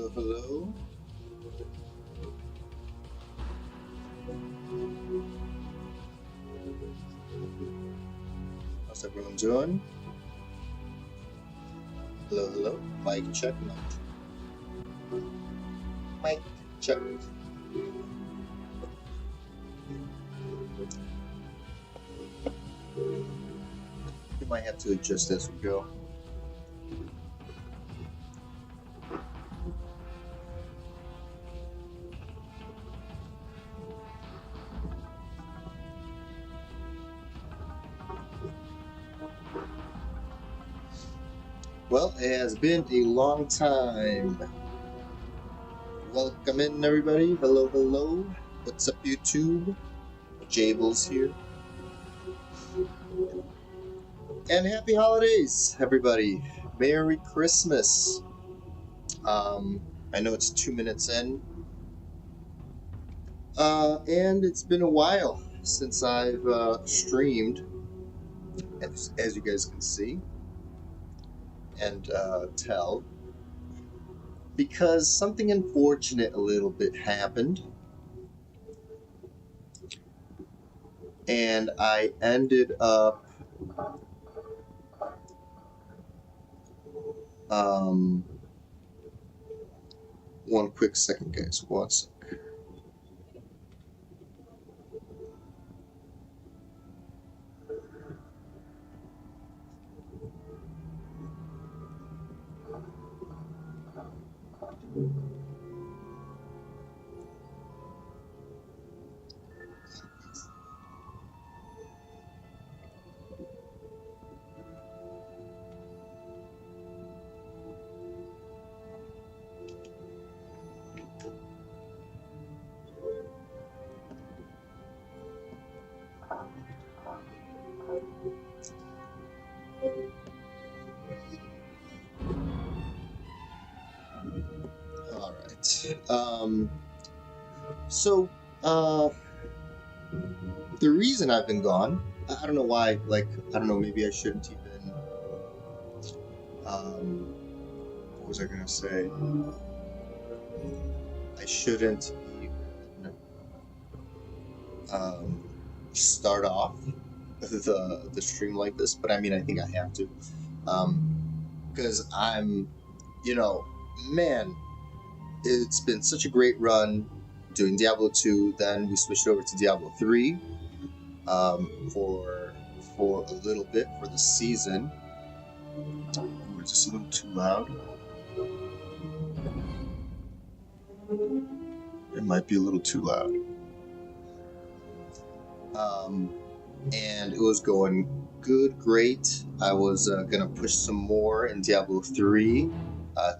Hello, hello. How's everyone doing? Hello, hello. Mic check, mic check. You might have to adjust as we go. Well, it has been a long time. Welcome in, everybody. Hello, hello. What's up, YouTube? Jables here. And happy holidays, everybody. Merry Christmas. I know it's 2 minutes in. And it's been a while since I've streamed, as you guys can see and tell, because something unfortunate a little bit happened, and I ended up one quick second, guys. One sec. So, the reason I've been gone, I don't know why, I don't know, maybe I shouldn't even, what was I gonna say? I shouldn't even, start off the stream like this, but I mean, I think I have to, because I'm, man, it's been such a great run doing Diablo 2. Then we switched over to Diablo 3 for a little bit for the season. We're just a little too loud. It might be a little too loud. And it was going good, great. I was gonna push some more in Diablo 3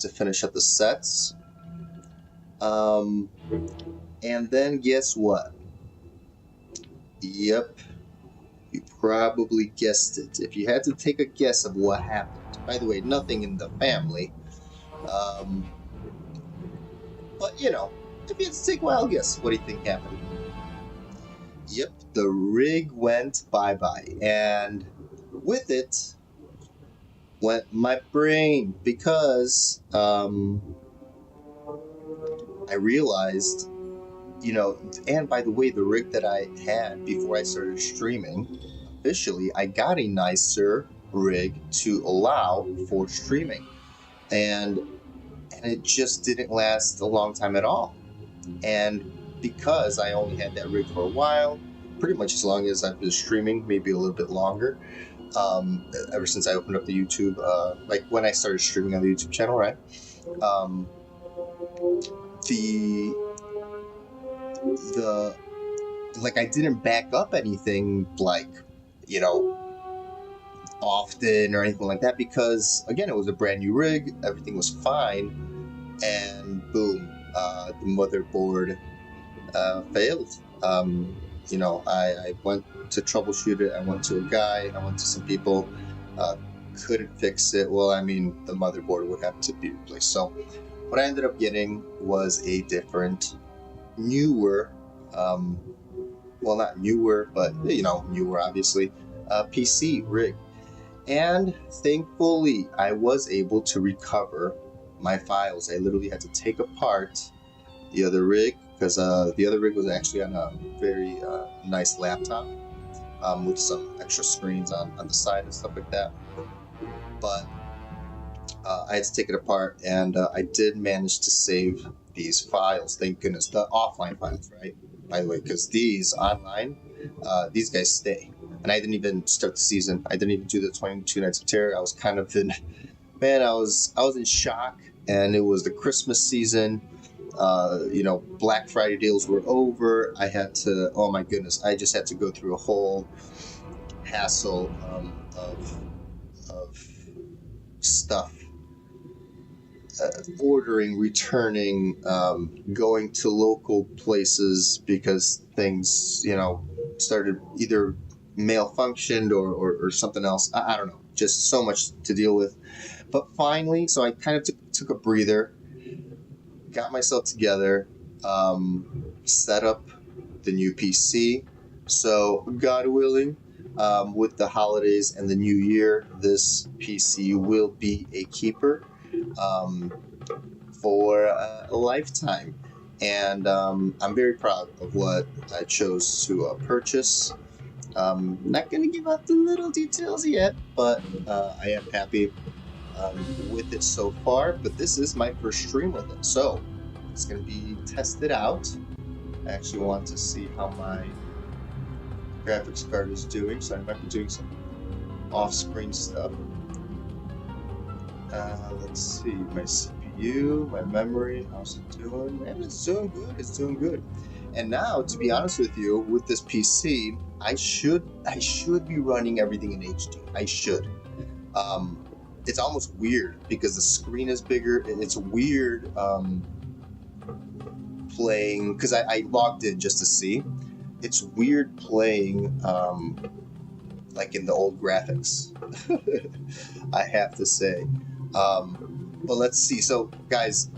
to finish up the sets. And then guess what? Yep, you probably guessed it. If you had to take a guess of what happened. By the way, nothing in the family. But if you had to take a wild guess, what do you think happened? Yep, the rig went bye-bye. And with it went my brain, because I realized, and by the way, the rig that I had before I started streaming, officially, I got a nicer rig to allow for streaming. And it just didn't last a long time at all. And because I only had that rig for a while, pretty much as long as I've been streaming, maybe a little bit longer, ever since I opened up the YouTube, like when I started streaming on the YouTube channel, right? I didn't back up anything often or anything like that, because again, it was a brand new rig, everything was fine, and boom, the motherboard failed. I went to troubleshoot it, I went to a guy, I went to some people, couldn't fix it. Well, I mean, the motherboard would have to be replaced. So what I ended up getting was a different, newer, well, not newer, but newer obviously, PC rig. And thankfully I was able to recover my files. I literally had to take apart the other rig, because the other rig was actually on a very nice laptop with some extra screens on the side and stuff like that. But I had to take it apart, and I did manage to save these files. Thank goodness. The offline files, right? By the way, because these online, these guys stay. And I didn't even start the season. I didn't even do the 22 Nights of Terror. I was kind of in, man, I was in shock. And it was the Christmas season. Black Friday deals were over. I had to, oh my goodness, I just had to go through a whole hassle of stuff. Ordering, returning, going to local places because things, started either malfunctioned or something else. I don't know. Just so much to deal with. But finally, so I kind of took a breather, got myself together, set up the new PC. So, God willing, with the holidays and the new year, this PC will be a keeper for a lifetime. And I'm very proud of what I chose to purchase. Not going to give out the little details yet, but I am happy with it so far. But this is my first stream with it, so it's going to be tested out. I actually want to see how my graphics card is doing, so I might be doing some off-screen stuff. Let's see, my CPU, my memory, how's it doing? And it's doing good, it's doing good. And now, to be honest with you, with this PC, I should be running everything in HD. I should. It's almost weird because the screen is bigger, and it's weird playing, because I logged in just to see. It's weird playing like in the old graphics, I have to say. But let's see. So, guys,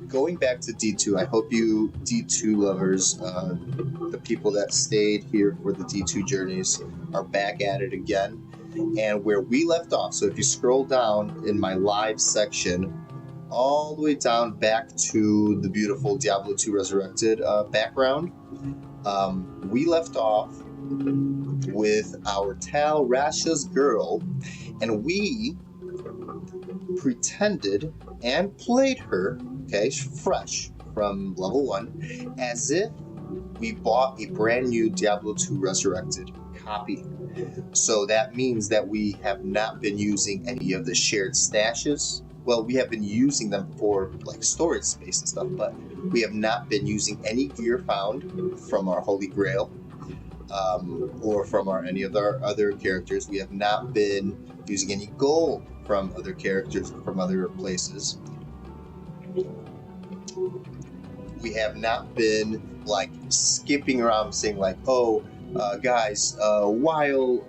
going back to D2, I hope you D2 lovers, the people that stayed here for the D2 journeys, are back at it again. And where we left off, so if you scroll down in my live section, all the way down back to the beautiful Diablo 2 Resurrected background, we left off with our Tal Rasha's girl, and we pretended and played her, okay, fresh from level 1, as if we bought a brand new Diablo 2 Resurrected copy. So that means that we have not been using any of the shared stashes. Well, we have been using them for like storage space and stuff, but we have not been using any gear found from our Holy Grail or from any of our other characters. We have not been using any gold from other characters from other places. We have not been like skipping around saying like, oh, guys, while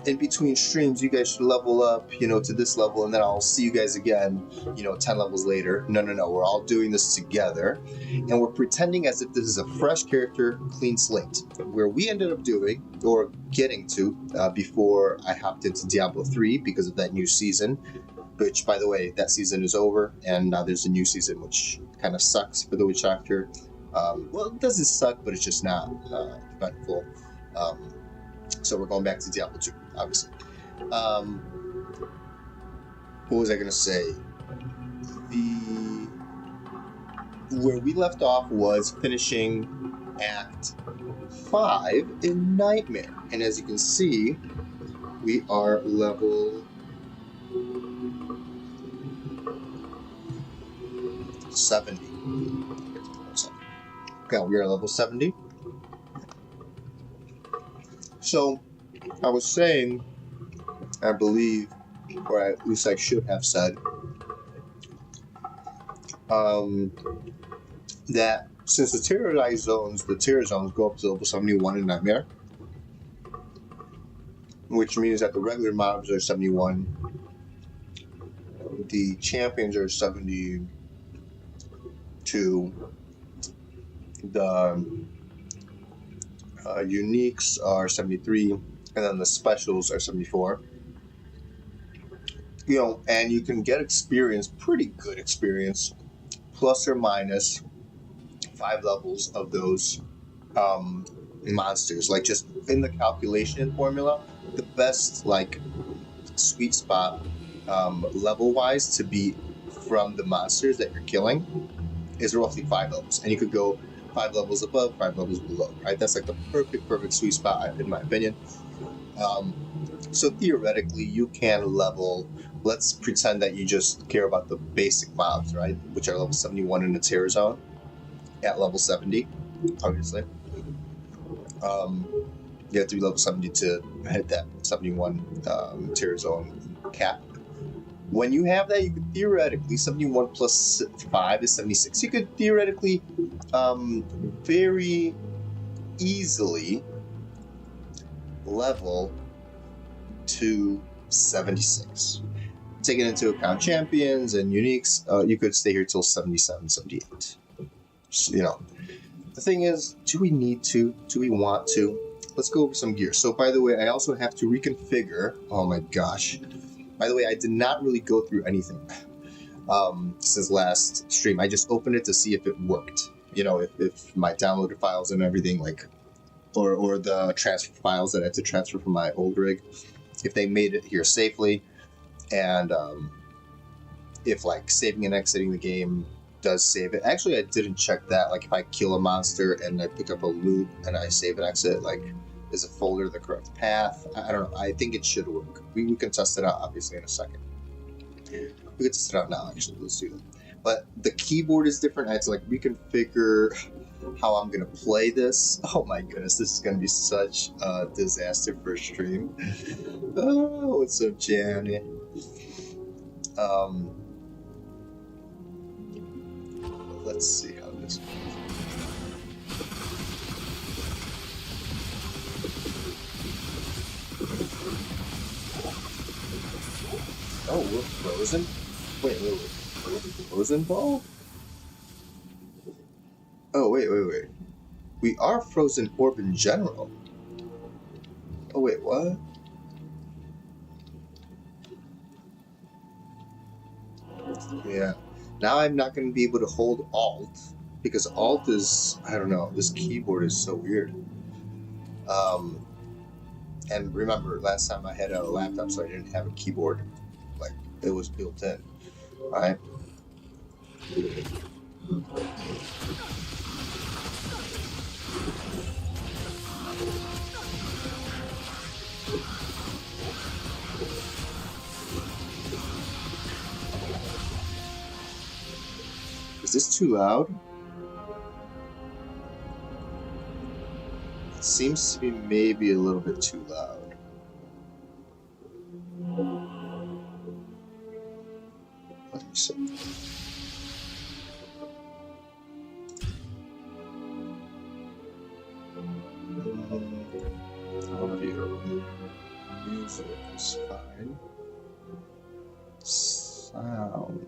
in between streams, you guys should level up, to this level, and then I'll see you guys again, 10 levels later. No. We're all doing this together, and we're pretending as if this is a fresh character, clean slate. Where we ended up doing, or getting to, before I hopped into Diablo 3 because of that new season, which, by the way, that season is over, and now there's a new season, which kind of sucks for the Witch Doctor. Well, it doesn't suck, but it's just not eventful. So we're going back to Diablo 2, obviously. What was I going to say? Where we left off was finishing Act 5 in Nightmare. And as you can see, we are level 70. Okay, we are level 70. So, I was saying, I believe, or at least I should have said, that since the terrorized zones, the terror zones go up to level 71 in Nightmare, which means that the regular mobs are 71, the champions are 72, the uniques are 73, and then the specials are 74. You know, and you can get experience, pretty good experience, plus or minus 5 levels of those monsters. Like, just in the calculation formula, the best like sweet spot level wise to be from the monsters that you're killing is roughly 5 levels, and you could go 5 levels above, 5 levels below, right? That's like the perfect sweet spot in my opinion. So theoretically you can level, let's pretend that you just care about the basic mobs, right, which are level 71 in the terror zone at level 70, obviously. You have to be level 70 to hit that 71 terror zone cap. When you have that, you could theoretically, 71 plus 5 is 76. You could theoretically very easily level to 76. Taking into account champions and uniques, you could stay here till 77, 78. So, you know, the thing is, do we need to? Do we want to? Let's go over some gear. So, by the way, I also have to reconfigure. Oh my gosh. By the way, I did not really go through anything since last stream. I just opened it to see if it worked. You know, if my downloaded files and everything, like, or the transfer files that I had to transfer from my old rig, if they made it here safely, and if like saving and exiting the game does save it. Actually, I didn't check that. Like, if I kill a monster and I pick up a loot and I save and exit, like, is a folder the correct path? I don't know. I think it should work. We can test it out, obviously, in a second. We can test it out now, actually. Let's do that. But the keyboard is different. I had to, like, reconfigure how I'm going to play this. Oh, my goodness. This is going to be such a disaster for a stream. Oh, what's up, Janet? Let's see how this goes. Oh, we're frozen? Wait. Frozen ball? Oh, wait. We are frozen orb in general. Oh, wait, what? Yeah. Now I'm not going to be able to hold Alt, because Alt is, I don't know, this keyboard is so weird. And remember, last time I had a laptop, so I didn't have a keyboard. Like, it was built in, right? Is this too loud? It seems to be maybe a little bit too loud. Let me see. Audio. Music is fine. Sound.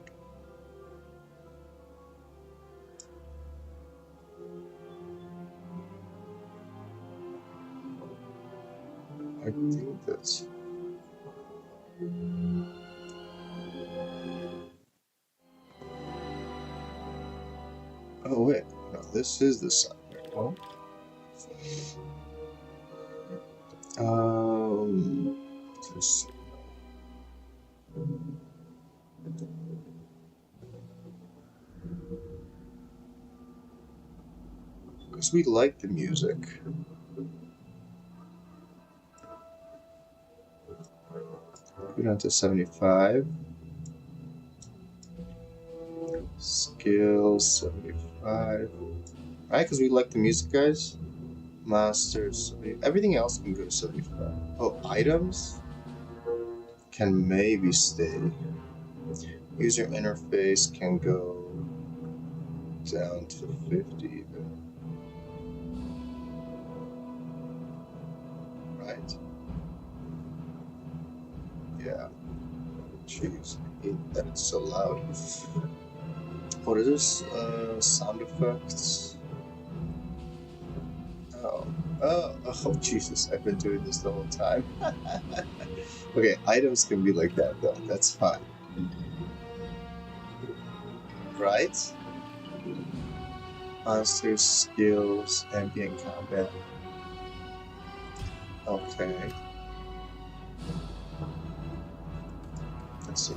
I think that's... Oh wait, no, this is the sound. Oh. Let's see. Because we like the music. Go down to 75. Skill 75. Alright, because we like the music, guys. Masters. Everything else can go to 75. Oh, items can maybe stay. User interface can go down to 50 even. Right. Yeah. Jeez, I hate that it's so loud. What is this? Sound effects. Oh, Oh, Jesus, I've been doing this the whole time. Okay, items can be like that, though. That's fine. Right? Monsters, skills, ambient combat. Okay. Let's see.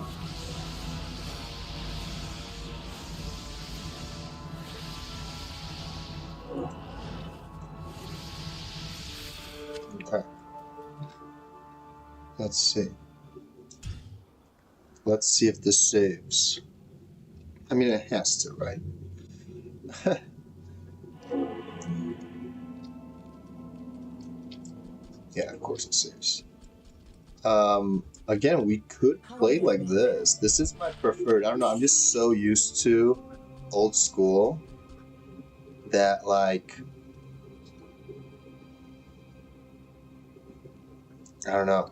Okay. Let's see. Let's see if this saves. I mean, it has to, right? Yeah, of course it saves. Again, we could play like this. This is my preferred. I don't know. I'm just so used to old school that, like, I don't know.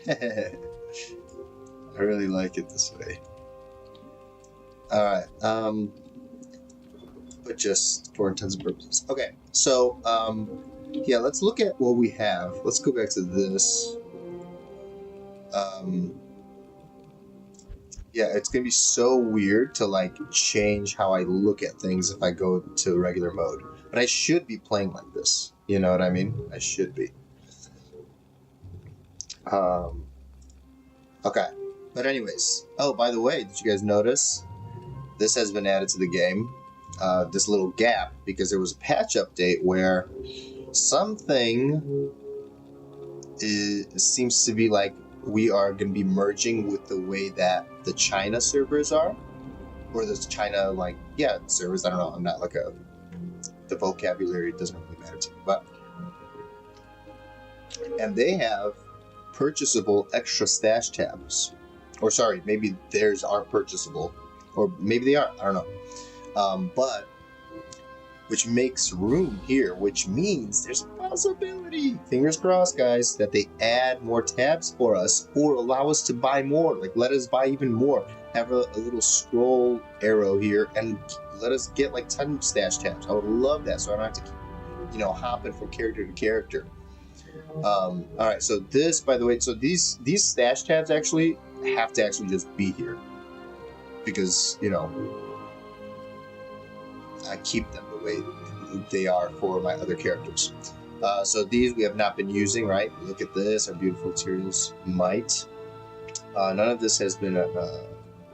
I really like it this way. All right. But just for intents and purposes. Okay. So, yeah, let's look at what we have. Let's go back to this. Yeah, it's gonna be so weird to like change how I look at things if I go to regular mode. But I should be playing like this. You know what I mean? I should be. Okay. But anyways, oh, by the way, did you guys notice this has been added to the game? This little gap because there was a patch update where something seems to be like we are going to be merging with the way that the China servers are, or the China servers. I don't know. I'm not like the vocabulary doesn't really matter to me, but and they have purchasable extra stash tabs, or sorry, maybe theirs aren't purchasable, or maybe they are. I don't know, but which makes room here, which means there's a possibility, fingers crossed, guys, that they add more tabs for us or allow us to buy more. Like, let us buy even more. Have a little scroll arrow here and let us get like 10 stash tabs. I would love that, so I don't have to keep, hopping from character to character. All right, so this, by the way, so these stash tabs actually have to actually just be here because, I keep them the way they are for my other characters. So these we have not been using, right? Look at this, our beautiful materials might. None of this has been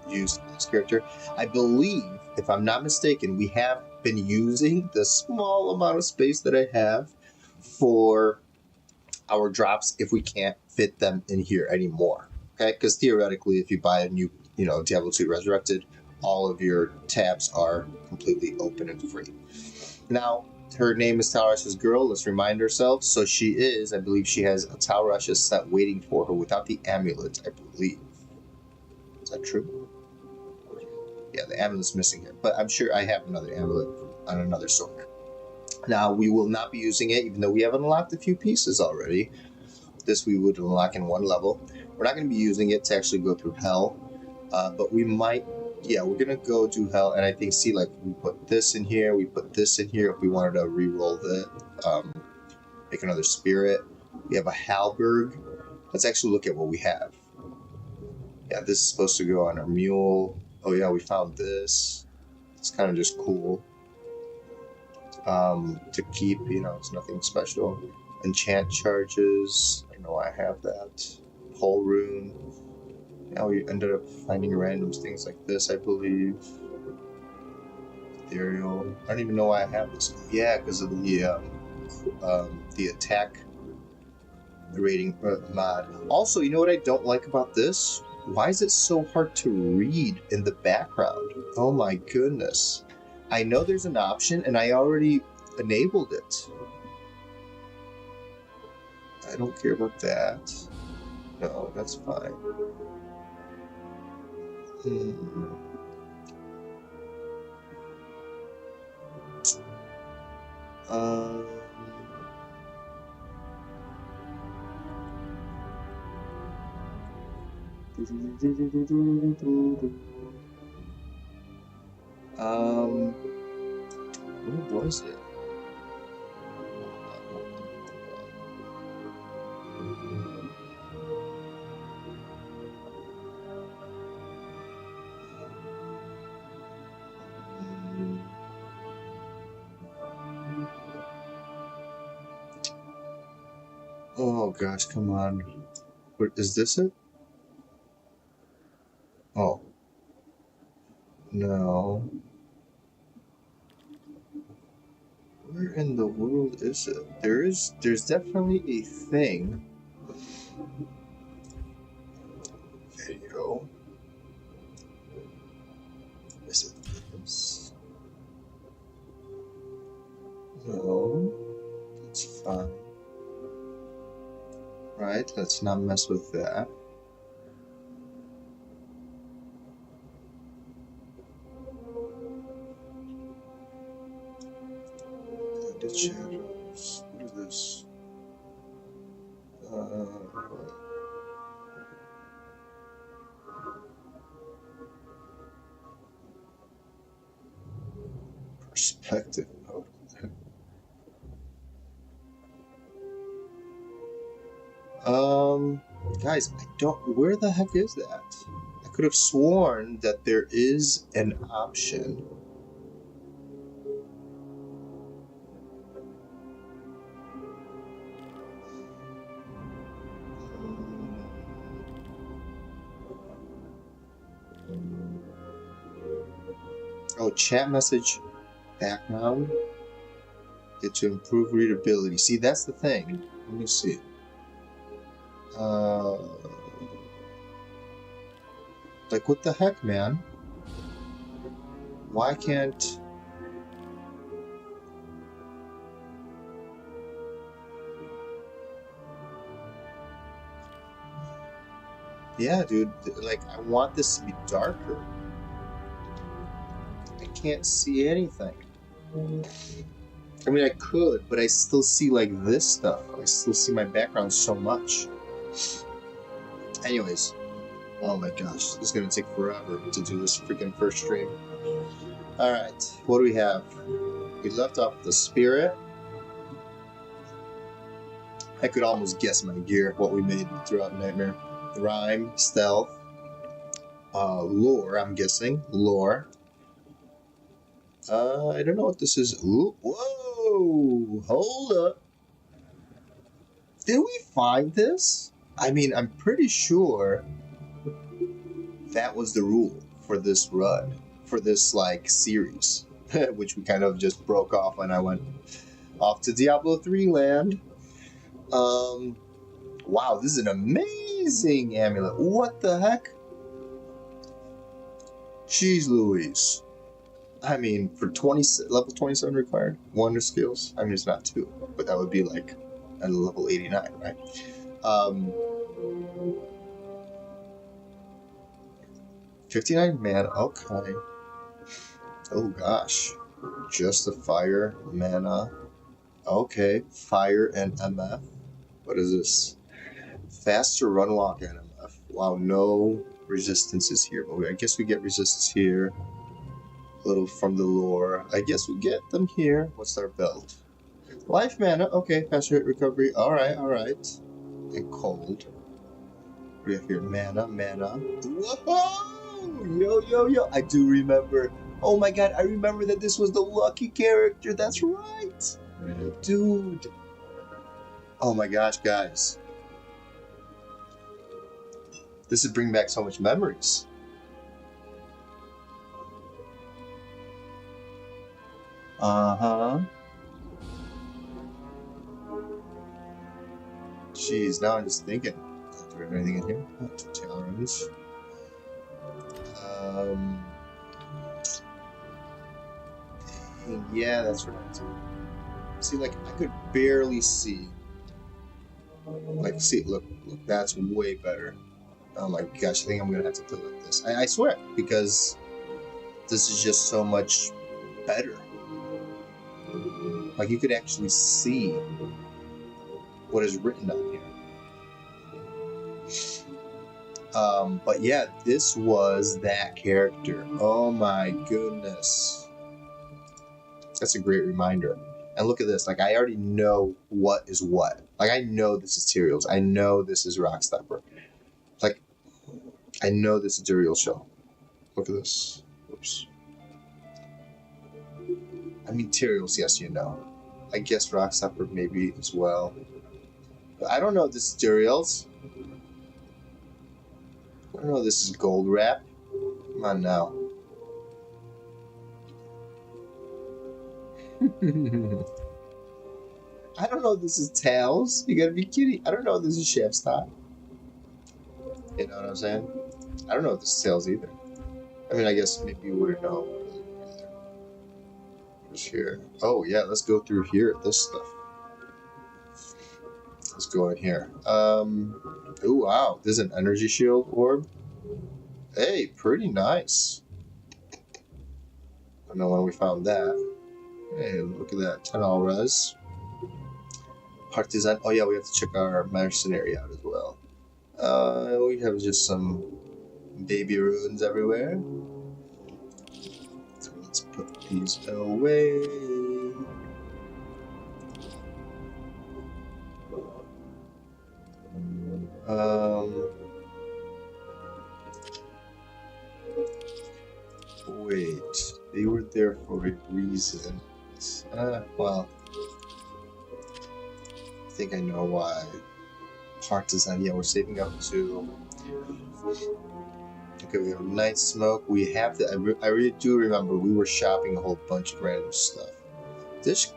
used in this character. I believe, if I'm not mistaken, we have been using the small amount of space that I have for our drops if we can't fit them in here anymore. Okay, because theoretically, if you buy a new, Diablo 2 Resurrected, all of your tabs are completely open and free. Now, her name is Talrash's girl. Let's remind ourselves. So she is, I believe she has a Talrash's set waiting for her without the amulet, I believe. Is that true? Yeah, the amulet's missing here. But I'm sure I have another amulet on another sword. Now, we will not be using it, even though we have unlocked a few pieces already. This we would unlock in one level. We're not going to be using it to actually go through hell. But we might, yeah, we're going to go do hell. And I think, see, like, we put this in here. We put this in here if we wanted to re-roll the, make another spirit. We have a halberg. Let's actually look at what we have. Yeah, this is supposed to go on our mule. Oh, yeah, we found this. It's kind of just cool. To keep, it's nothing special. Enchant charges. I know I have that. Pole rune. Now we ended up finding random things like this, I believe. Ethereal. I don't even know why I have this. Yeah, because of the attack rating mod. Also, you know what I don't like about this? Why is it so hard to read in the background? Oh my goodness. I know there's an option, and I already enabled it. I don't care about that. No, that's fine. Where was it? Oh gosh, come on. What, is this it? Oh. No. Where in the world is it? There's definitely a thing. Video. Is it this? No. That's fine. Right, let's not mess with that. The shadows. What is this? Perspective mode. Guys, I don't. Where the heck is that? I could have sworn that there is an option. Oh, chat message background. Get to improve readability. See, that's the thing. Let me see. Like, what the heck, man? Why can't... Yeah, dude, like, I want this to be darker. I can't see anything. I mean, I could, but I still see, like, this stuff. I still see my background so much. Anyways. Oh my gosh, this is gonna take forever to do this freaking first stream. Alright, what do we have? We left off the spirit. I could almost guess my gear, what we made throughout Nightmare. Rhyme, stealth, lore, I'm guessing. Lore. I don't know what this is. Ooh, whoa! Hold up. Did we find this? I mean, I'm pretty sure that was the rule for this run, for this, like, series, which we kind of just broke off when I went off to Diablo 3 land. Wow, this is an amazing amulet. What the heck? Jeez Louise. I mean, for level 27 required, wonder skills. I mean, it's not 2, but that would be like at level 89, right? 59 mana, okay. Oh gosh. Just the fire mana. Okay, fire and MF. What is this? Faster run walk and MF. Wow, no resistances here, but I guess we get resistance here. A little from the lore. I guess we get them here. What's our belt? Life mana. Okay, faster hit recovery. Alright, alright. And cold. We have here mana. Whoa! Yo. I do remember. Oh my god, I remember that this was the lucky character. That's right. Dude. Oh my gosh, guys. This is bringing back so much memories. Uh-huh. Jeez, now I'm just thinking. Do we have anything in here? Tolerance. Yeah, that's right. See, like, I could barely see. Like, see, look, that's way better. Oh my gosh, I think I'm gonna have to put it like this. I swear, because this is just so much better. Like, you could actually see what is written on here. But yeah, this was that character. Oh my goodness. That's a great reminder. And look at this. Like, I already know what is what. Like, I know this is Tyrael's. I know this is Rockstopper. Like, I know this is Tyrael's show. Look at this. Oops. I mean, Tyrael's, yes, you know. I guess Rockstopper maybe as well. I don't know this is Duriel's. I don't know this is Gold Wrap. Come on now. I don't know this is Tails. You gotta be kidding. I don't know this is Chef's Top. You know what I'm saying? I don't know if this is Tails either. I mean, I guess maybe you wouldn't know. What's here? Oh, yeah, let's go through here. This stuff. Let's go in here. Oh, wow. There's an energy shield orb. Hey, pretty nice. I don't know when we found that. Hey, look at that. 10 all res. Partisan. Oh, yeah, we have to check our mercenary out as well. We have just some baby runes everywhere. So let's put these away. Wait, they were there for a reason. Well, I think I know why. Partisan, yeah, we're saving up to. Okay, we have Night Smoke. We have to. I really do remember we were shopping a whole bunch of random stuff. This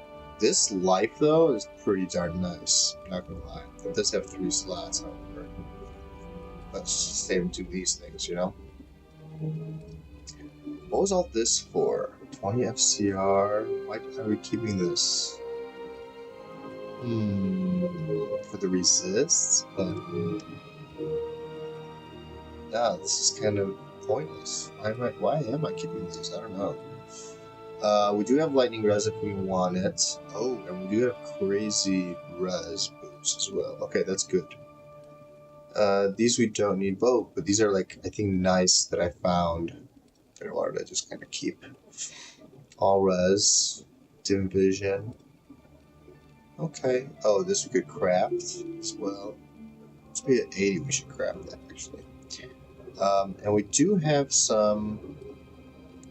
life though is pretty darn nice. Not gonna lie. It does have 3 slots, however. Let's just save and do these things, you know. What was all this for? 20 FCR. Why are we keeping this? For the resists, but yeah, this is kind of pointless. Why am I keeping these? I don't know. We do have lightning res if we want it. Oh, and we do have crazy res boost as well. Okay, that's good. These we don't need both, but these are like I think nice that I found. I wanted to just kind of keep all res, dim vision. Okay. Oh, this we could craft as well. Let's be at 80. We should craft that actually. And we do have some.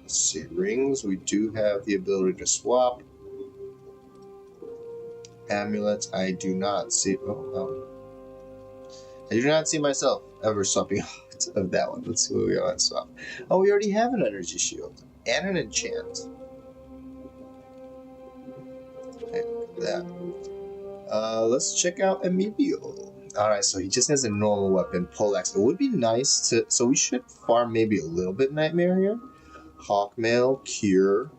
Let's see, rings. We do have the ability to swap. Amulets. I do not see. I do not see myself ever swapping out of that one. Let's see what we got on swap. Oh, we already have an energy shield and an enchant. Okay, look at that. Let's check out Emilio. Alright, so he just has a normal weapon, poleaxe. It would be nice to... So we should farm maybe a little bit Nightmare here. Hawkmail, Cure.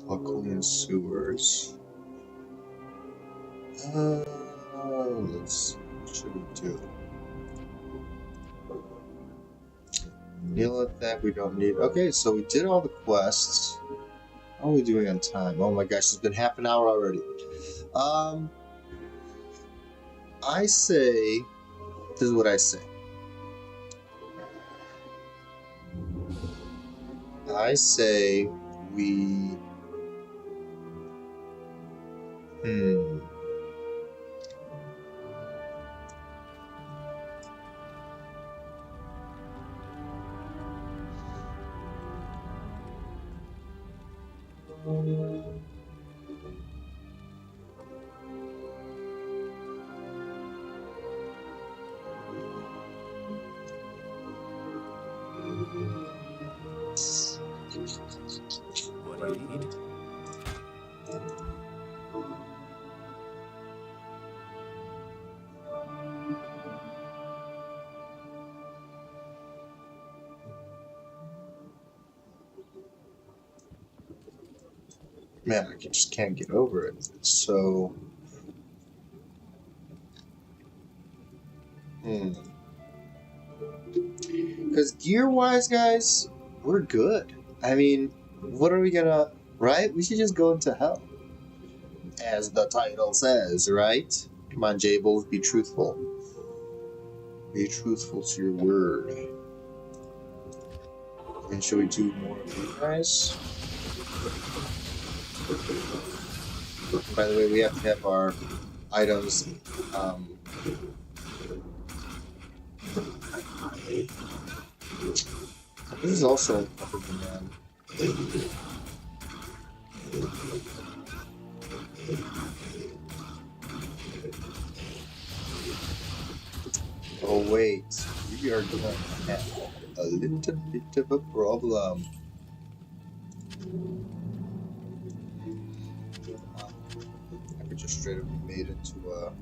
Luckily sewers. Let's see. What should we do? Neil attack we don't need. Okay, so we did all the quests. How are we doing on time? Oh my gosh, it's been half an hour already. I say, this is what I say. I say we... What do you need? Man, I just can't get over it. It's so... Because gear-wise, guys, we're good. I mean, what are we gonna... Right? We should just go into hell. As the title says, right? Come on, Jables, be truthful. Be truthful to your word. And should we do more of you guys? By the way, we have to have our items. This is also upper demand. Oh wait, we are gonna have a little bit of a problem. I could just straight up be made into a.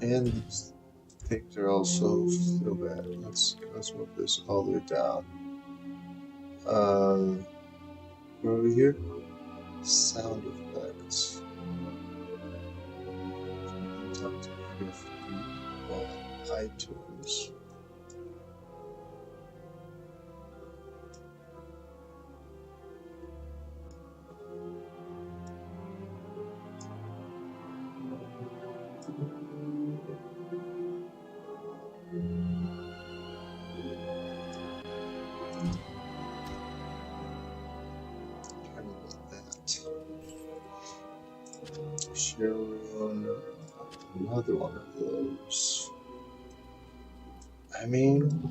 And these things are also still bad. Let's move this all the way down. Where are we here? Sound effects. Up to 50 items. Sharon, another one of those. I mean,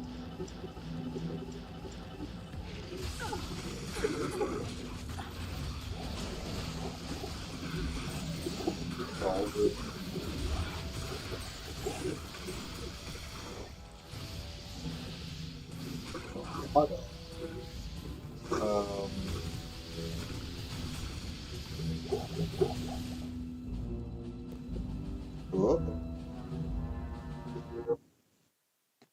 all the auto. Whoa.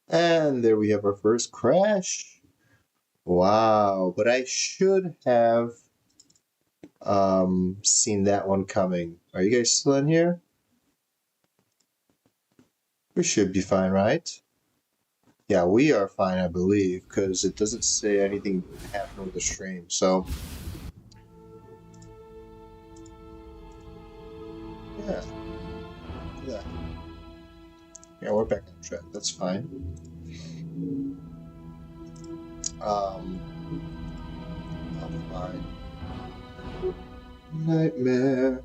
And there we have our first crash. Wow, but I should have seen that one coming. Are you guys still in here? We should be fine, right? Yeah, we are fine, I believe, because it doesn't say anything happened with the stream, so... Yeah. Yeah. Yeah, we're back on track. That's fine. I'm fine. Nightmare.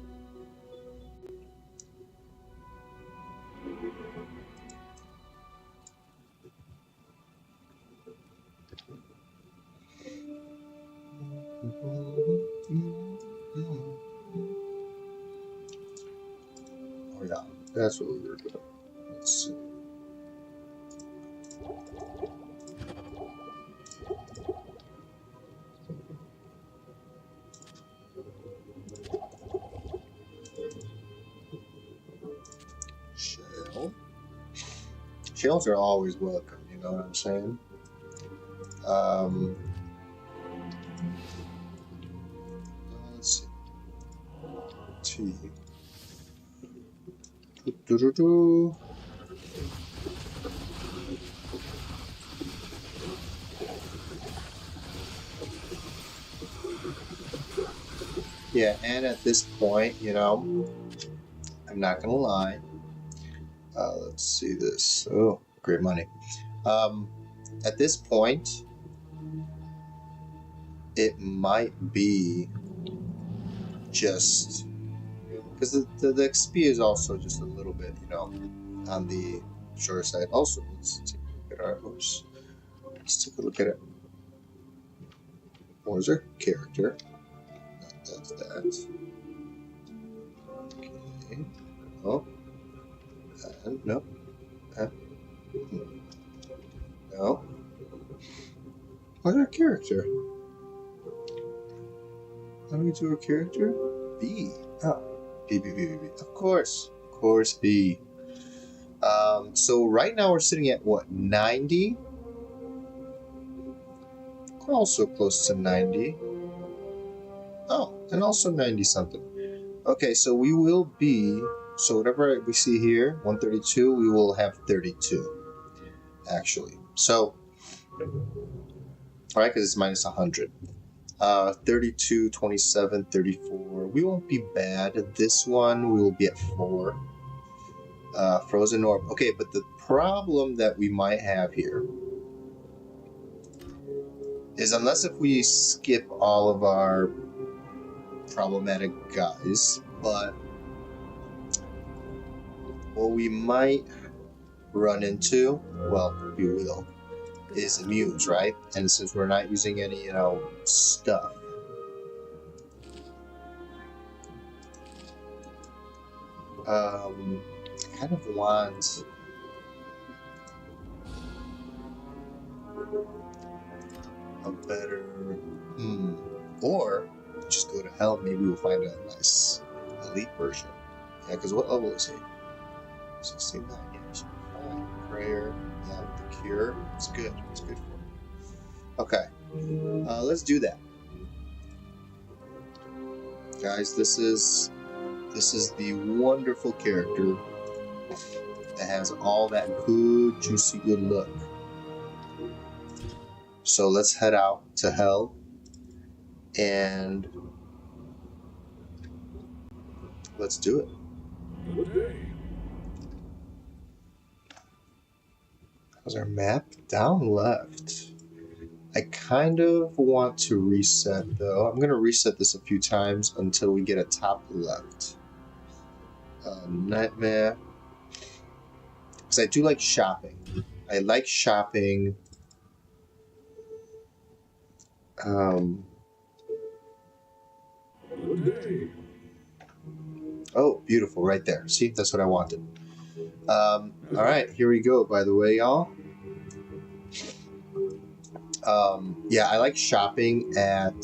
Oh yeah, that's what we were doing. Let's see. Shell. Shells are always welcome, you know what I'm saying? Let's see. T. Do-do-do-do. Yeah, and at this point, you know, I'm not gonna lie. Let's see this. Oh, great money. At this point, it might be just because the XP is also just a little bit, you know, on the shorter side. Also, let's take a look at our oops. Let's take a look at it. What is our character? That's that. Okay. Oh. And no. No. What's our character? How do we do our character? B. Oh. B. Of course. Of course, B. So right now we're sitting at what, 90? Also close to 90. Oh, and also 90 something. Okay, so we will be So whatever we see here, 132, we will have 32, actually. So, all right, because it's minus 100. 32, 27, 34. We won't be bad. This one, we will be at 4. Frozen Orb. Okay, but the problem that we might have here is unless if we skip all of our problematic guys, but what we might run into, well, we will, is immunes, right? And since we're not using any, stuff, I kind of want a better, or just go to hell. Maybe we'll find a nice elite version. Yeah, because what level is he? 69 years. Fine. Prayer. Yeah, with the cure. It's good. It's good for him. Okay. Let's do that. Guys, this is the wonderful character that has all that good, juicy, good look. So let's head out to hell and let's do it. Good day. How's our map? Down left. I kind of want to reset though. I'm going to reset this a few times until we get a top left. Nightmare. Because I do like shopping. I like shopping. Good day. Oh, beautiful, right there. See, that's what I wanted. All right, here we go, by the way, y'all. Yeah, I like shopping at...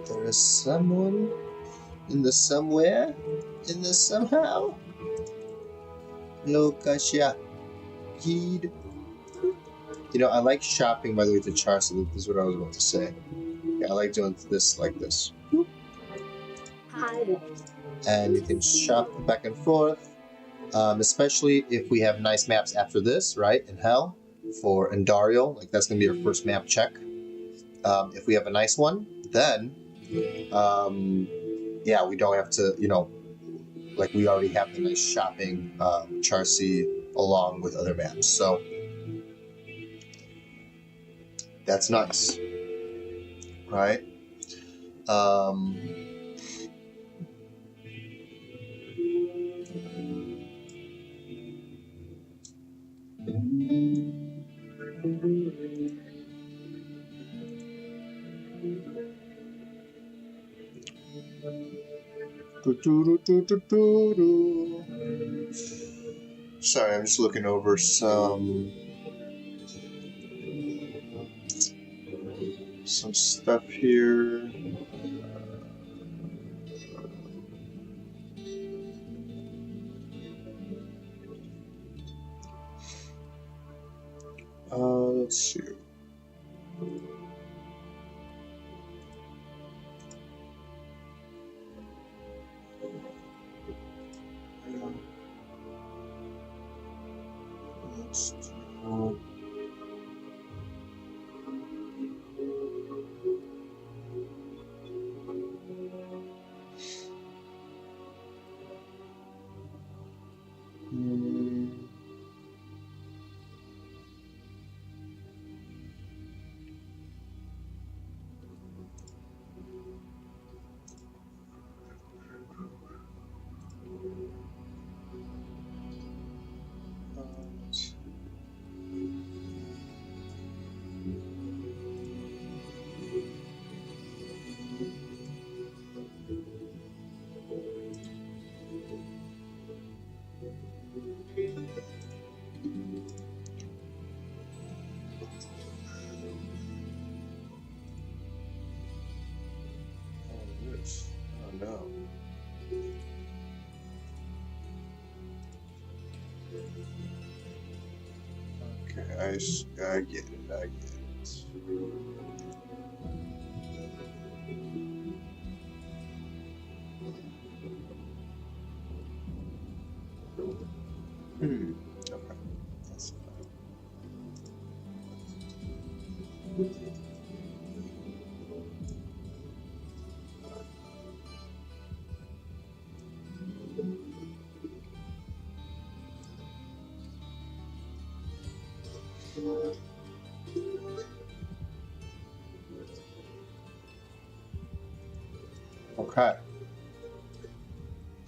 There is someone in the somewhere, in the somehow. Lokasha. Heed. You know, I like shopping, by the way, to Charcy. This is what I was about to say. Yeah, I like doing this like this. And you can shop back and forth. Especially if we have nice maps after this, right? In Hell for Endariel, like that's gonna be our first map check. If we have a nice one, then yeah, we don't have to, like we already have the nice shopping Charcy along with other maps. So that's nice, right? Sorry, I'm just looking over some stuff here. Let's see. Let's do... Oh no. Okay, I get it. Hmm. Okay. That's fine. Okay.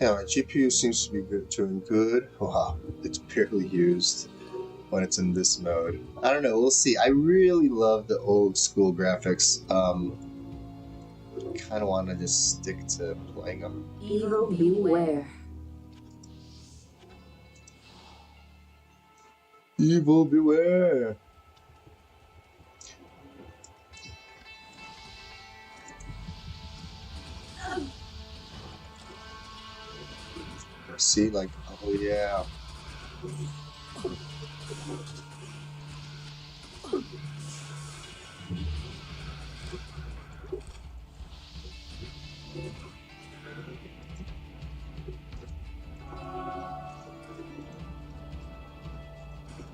Yeah, my GPU seems to be doing good. Wow, it's barely used when it's in this mode. I don't know. We'll see. I really love the old school graphics. Kind of want to just stick to playing them. Evil beware. Evil beware. See, like, oh yeah.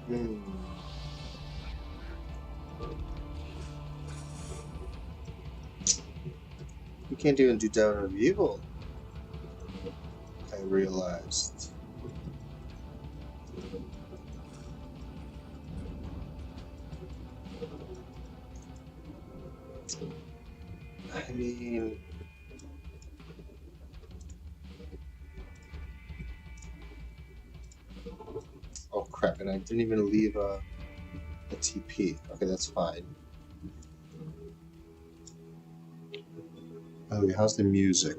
Hmm. You can't even do Down of Evil. I realized. I mean, oh crap! And I didn't even leave a TP. Okay, that's fine. Oh, yeah, how's the music?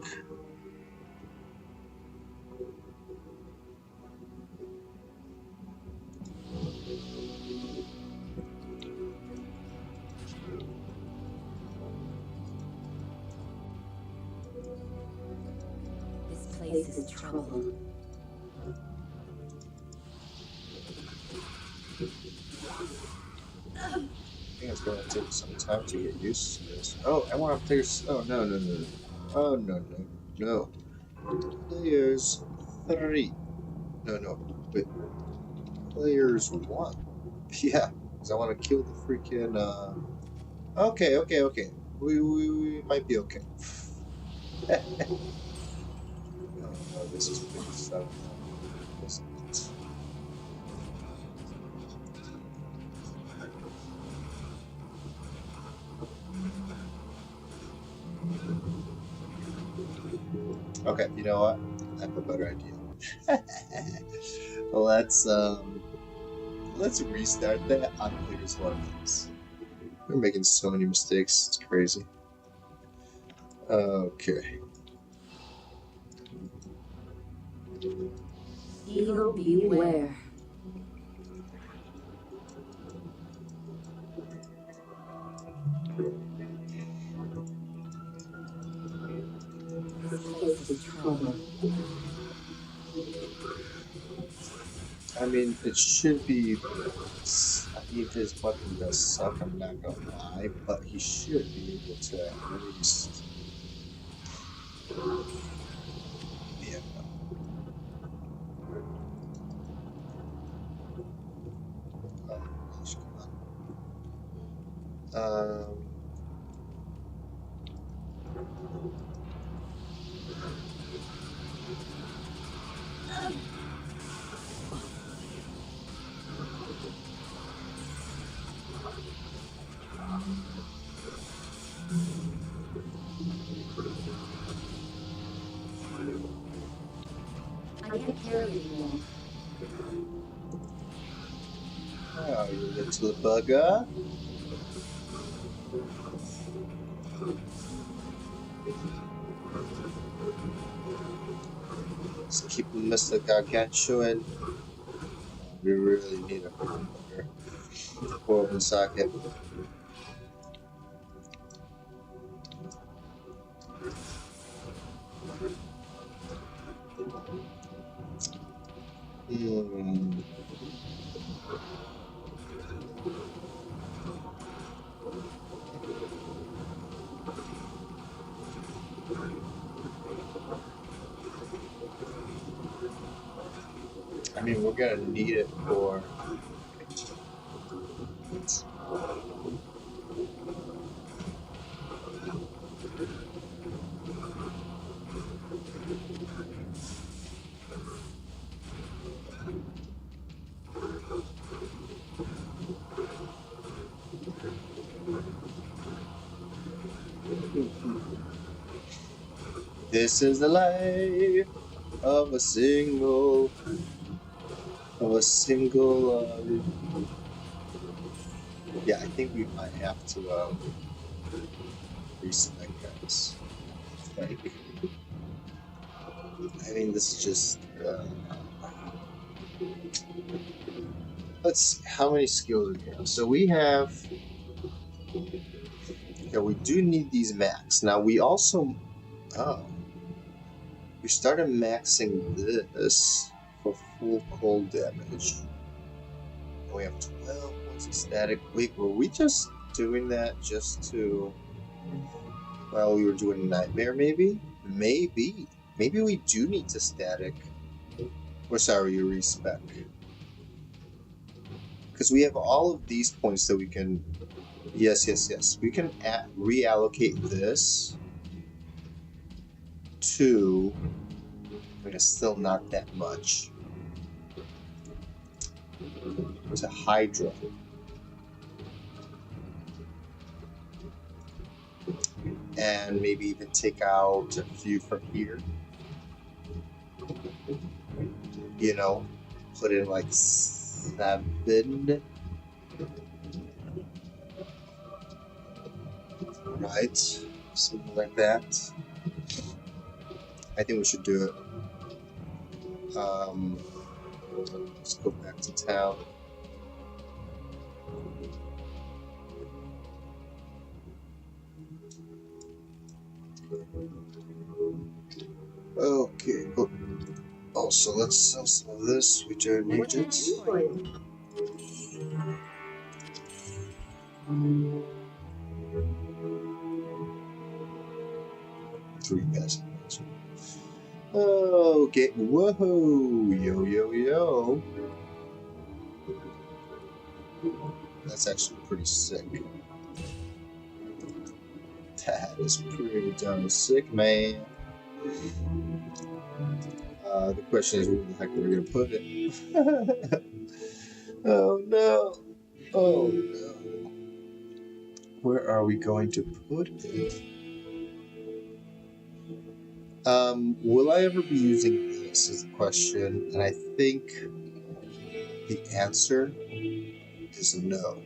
This place is trouble. I think it's gonna take some time to get used to this. Oh, I want to play. Oh no no no! Oh no no no! Players 3. No no. Wait. Players 1. Yeah, because I want to kill the freaking. Okay okay okay. We might be okay. Oh no, this is pretty stuff. Okay, you know what? I have a better idea. Let's restart that on Players 1 games. We're making so many mistakes, it's crazy. Okay. Evil beware. This place is trouble. I mean, it should be. If his button does suck, I'm not gonna lie, but he should be able to at least. Yeah. Come on. I can't carry it anymore. Oh, you little bugger. Let's keep Mr. Gargantuan. We really need a bugger. Horrible socket. Hmm. I mean, we're gonna need it for. This is the life of a single, yeah, I think we might have to respec guys. Like, I mean, this is just. Let's see, how many skills do we have? So we have. Yeah, we do need these max. Now we also. Oh. We started maxing this for full cold damage. And we have 12 points of static. Wait, were we just doing that just to. Well, we were doing Nightmare, maybe? Maybe. Maybe we do need to static. Or sorry, you respec. Because we have all of these points that we can. Yes. We can reallocate this to. I mean, it's still not that much. To Hydra. And maybe even take out a few from here. You know, put in like 7. Right? Something like that. I think we should do it. Let's go back to town. Okay, good. Also, let's sell some of this. We don't need What can I it. do for you? Three passive. Okay, whoa, yo. That's actually pretty sick. That is pretty darn sick, man. The question is, where the heck are we gonna put it? Oh no! Oh no! Where are we going to put it? Will I ever be using this is the question, and I think the answer is no.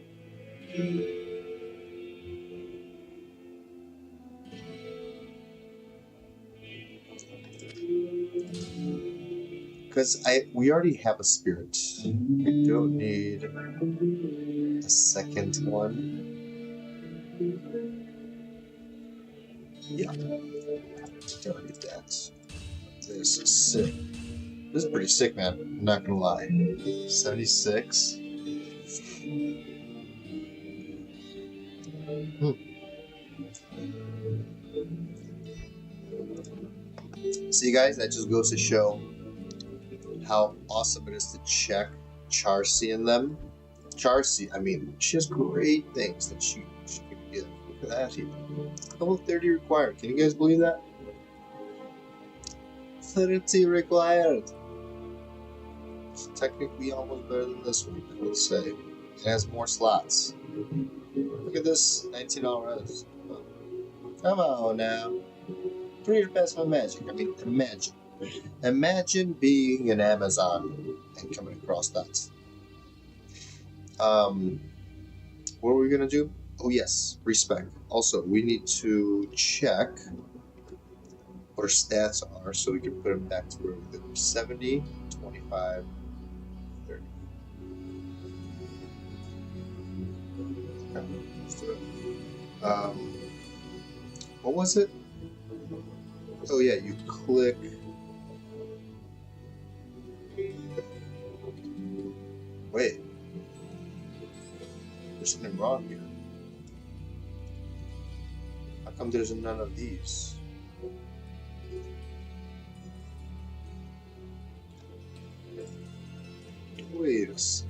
Because we already have a spirit. We don't need a second one. Yeah, don't need that. This is sick. This is pretty sick, man. I'm not gonna lie. 76. See, guys, that just goes to show how awesome it is to check Charcy and them. Charcy, I mean, she has great things that she can give. Look at that here. Level 30 required. Can you guys believe that? 30 required. It's technically almost better than this one, I would say. It has more slots. Look at this, 19 res. Come on now. 3 pass my magic. I mean, imagine. Imagine being an Amazon and coming across that. What are we gonna do? Oh yes, respec. Also, we need to check what our stats are so we can put them back to where we were. 70, 25, 30. Okay, let's do it. What was it? Oh yeah, you click. Wait. There's something wrong here. How come there's none of these? Wait a second.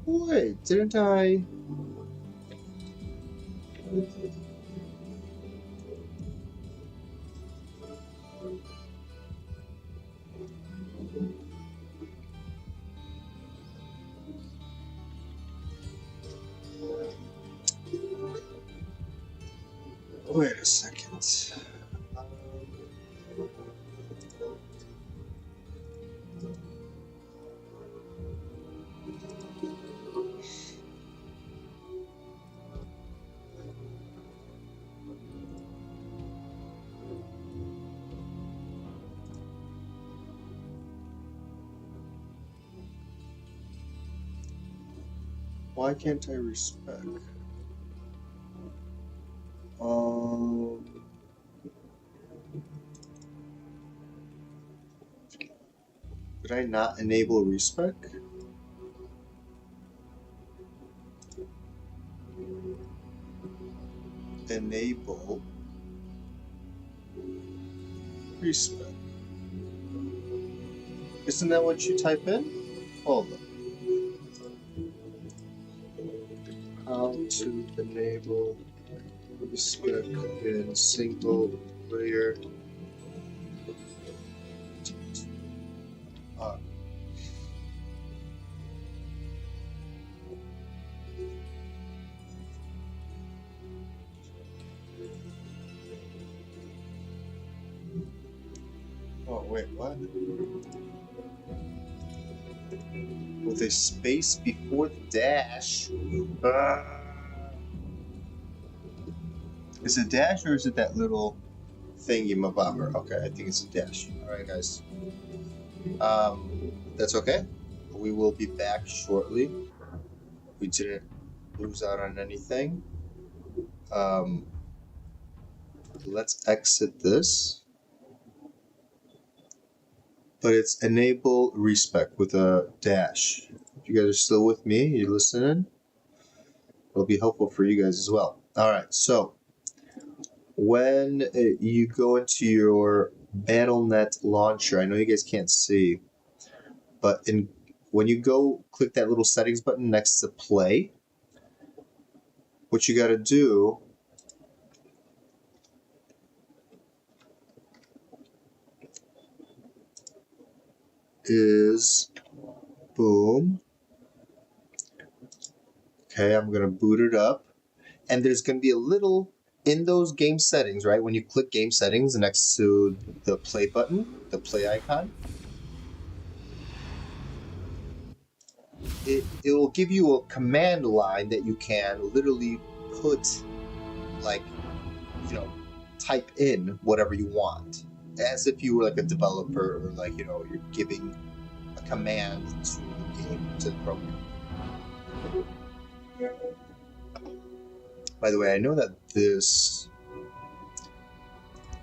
Wait, didn't I? Wait a second. Why can't I respec? Did I not enable respec? Enable respec. Isn't that what you type in? Hold on. How to enable respec in single player. Oh wait, what? With a space before the dash. Is it dash or is it that little thingy mabobber? Okay, I think it's a dash. Alright guys. That's okay. We will be back shortly. We didn't lose out on anything. Let's exit this. But it's enable respec with a dash. If you guys are still with me, you're listening, it'll be helpful for you guys as well. Alright, so when you go into your BattleNet launcher, I know you guys can't see, but when you go click that little settings button next to play, what you got to do is boom. Okay, I'm going to boot it up. And there's going to be a little, in those game settings, right? When you click game settings next to the play button, the play icon, it will give you a command line that you can literally put, like, you know, type in whatever you want. As if you were like a developer or like, you know, you're giving a command to the game, to the program. By the way, I know that this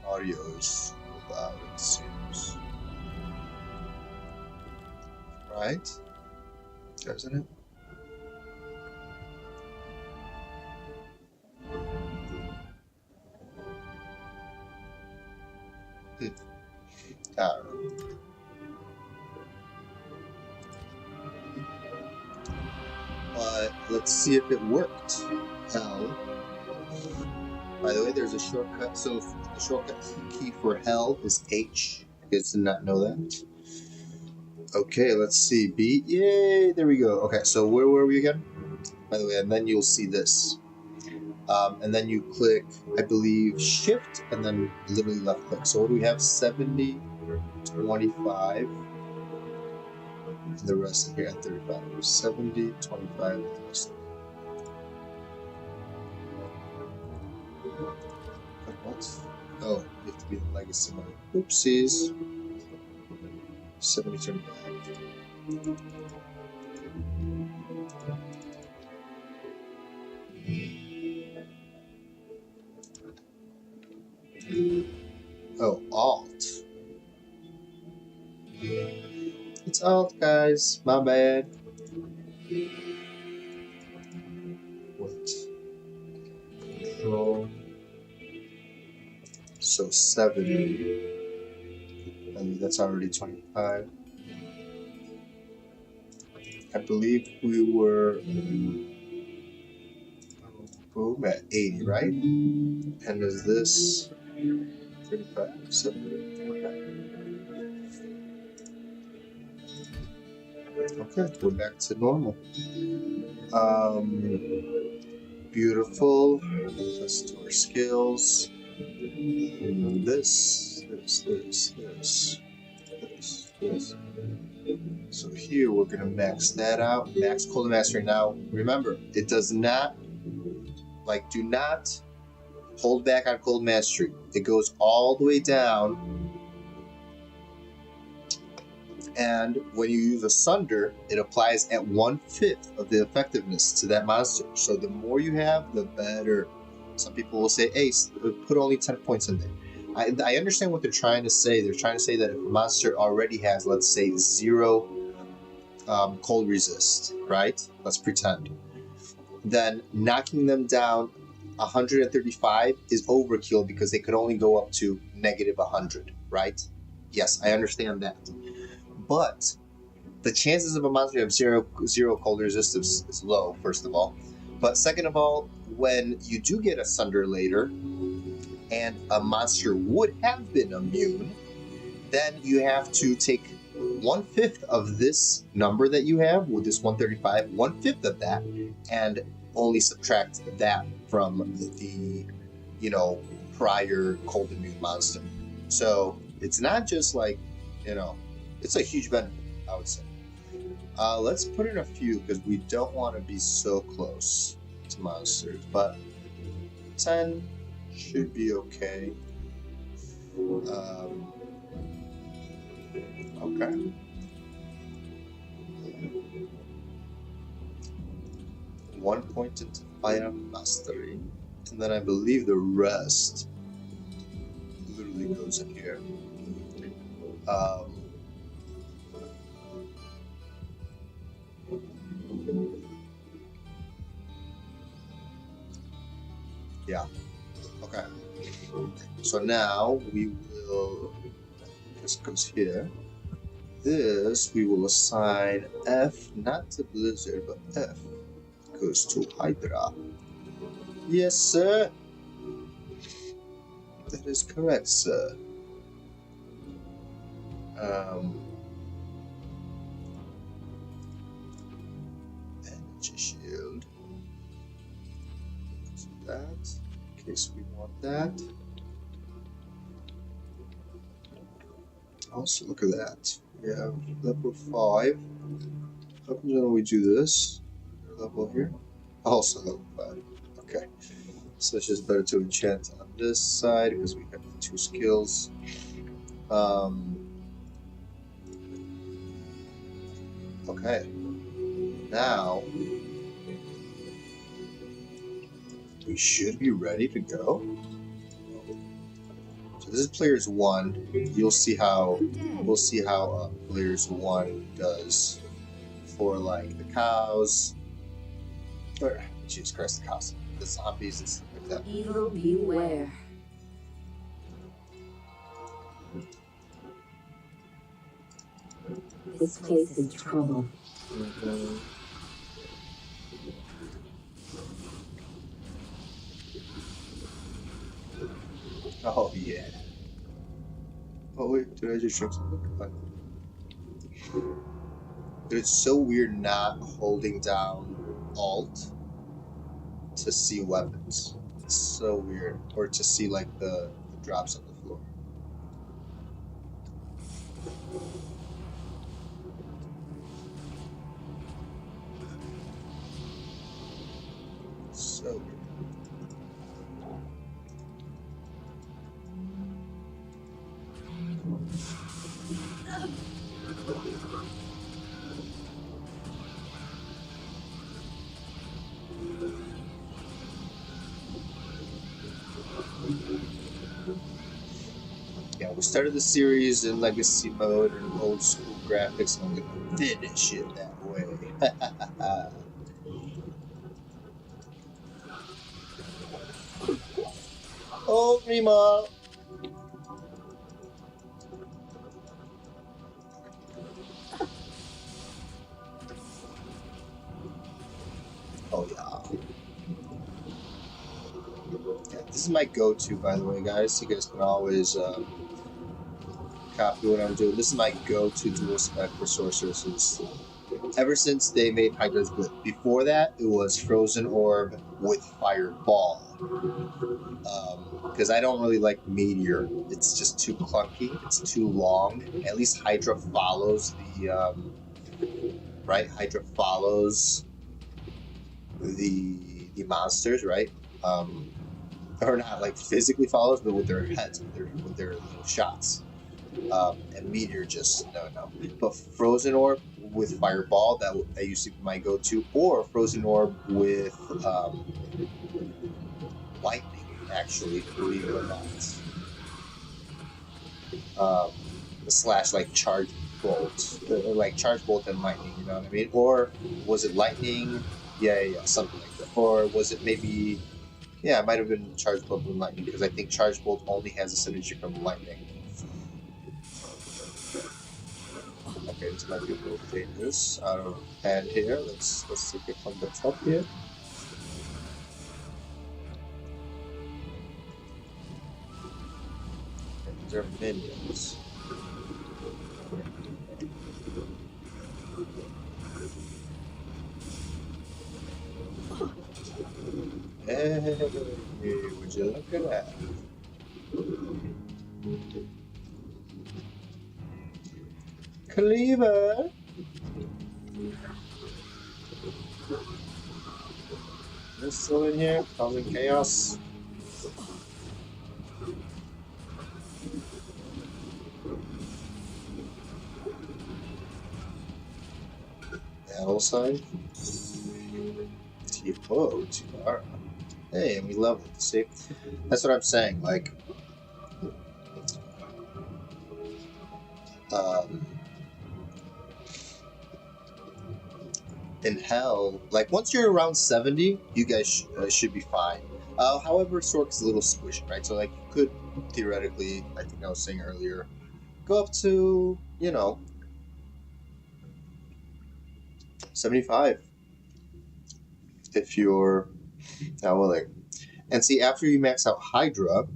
audio is loud, it seems. Right? Doesn't it? I don't know. But let's see if it worked. Hell. By the way, there's a shortcut. So the shortcut key for hell is H. You guys did not know that. Okay, let's see. B. Yay! There we go. Okay, so where were we again? By the way, and then you'll see this. And then you click, I believe, Shift, and then literally left click. So what do we have? 70, 25, and the rest of here at 35. 70, 25, and the rest of what? Oh, you have to be the legacy mode. Oopsies. 70, 25. Oh, Alt. It's Alt, guys. My bad. So 70. I mean, that's already 25. I believe we were boom at 80, right? And is this 35? 70? Okay, we're back to normal. Beautiful. Let's do our skills. This. So here we're gonna max that out. Max cold mastery. Now remember, it does not do not hold back on cold mastery. It goes all the way down, and when you use a sunder, it applies at 1/5 of the effectiveness to that monster. So the more you have, the better. Some people will say, "Hey, put only 10 points in there." I understand what they're trying to say. They're trying to say that if a monster already has, let's say, 0 cold resist, right? Let's pretend. Then knocking them down 135 is overkill because they could only go up to -100, right? Yes, I understand that. But the chances of a monster have zero cold resistance is low, first of all. But second of all, when you do get a Sunder later, and a monster would have been immune, then you have to take 1/5 of this number that you have with this 135, 1/5 of that, and only subtract that from the prior cold immune monster. So it's not just it's a huge benefit, I would say. Let's put in a few because we don't want to be so close to monsters, but 10 should be okay. Okay. One point into fire mastery, and then I believe the rest literally goes in here. Yeah. Okay. So now we will. This goes here. This we will assign F, not to Blizzard, but F goes to Hydra. Yes, sir. That is correct, sir. Energy shield. So that, in case we want that. Also, look at that. We have level 5. How come when we do this? Level here? Also level 5. Okay. So it's just better to enchant on this side because we have the 2 skills. Okay. Now we should be ready to go. So this is players 1. We'll see how players 1 does for like the cows. Or Jesus Christ, the cows, the zombies and stuff like that. Evil beware. This place is trouble. Oh yeah. Oh wait, did I just drink something? But it's so weird not holding down Alt to see weapons. It's so weird. Or to see like the drops on the floor. So weird. Yeah, we started the series in legacy mode and old school graphics, and I'm gonna finish it that way. Oh, Rima! is my go-to, by the way, guys. You guys can always copy what I'm doing. This is my go-to dual spec for Sorceresses. Ever since they made Hydra's Blip. Before that, it was Frozen Orb with Fireball. Because I don't really like Meteor. It's just too clunky. It's too long. At least Hydra follows the... right? Hydra follows the monsters, right? Or not like physically follows, but with their heads, with their little shots. And Meteor just no. But Frozen Orb with Fireball, that used to be my go-to, or Frozen Orb with Lightning, actually, believe it or not. Slash like Charge Bolt, like Charge Bolt and Lightning, you know what I mean? Or was it Lightning? Yeah, something like that. Or was it maybe? Yeah, it might have been Charge Bolt and Lightning, because I think Charge Bolt only has a synergy from Lightning. Okay, this might be a little dangerous. I don't know. And here, let's take it from the top here. And these are minions. Hey, would you look at that? Cleaver! They're still in here, causing chaos. Battle sign. D2R. Hey, and we leveled. See, that's what I'm saying. Like, in hell, like once you're around 70, you guys should be fine. However, Sork's a little squished, right? So like, you could theoretically, I think I was saying earlier, go up to 75 if you're not willing. And see, after you max out Hydra,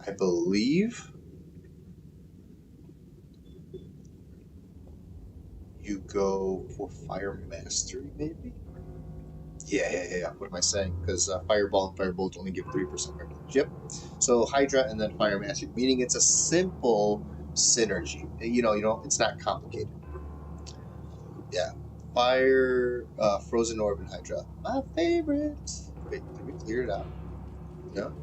I believe you go for Fire Mastery, maybe? Yeah. What am I saying? Because Fireball and Firebolt only give 3% damage. Yep. So Hydra and then Fire Mastery, meaning it's a simple synergy. It's not complicated. Yeah. Fire, Frozen Orb, and Hydra. My favorite. Wait, did we clear it out? No?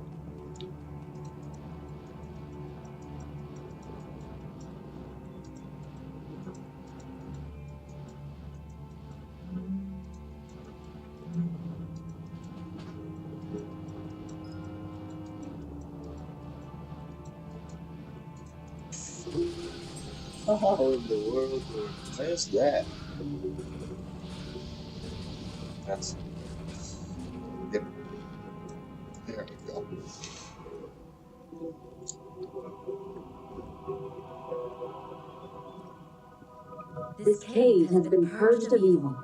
How in the world where's that? That's... Yep. There we go. This cave has been purged of evil.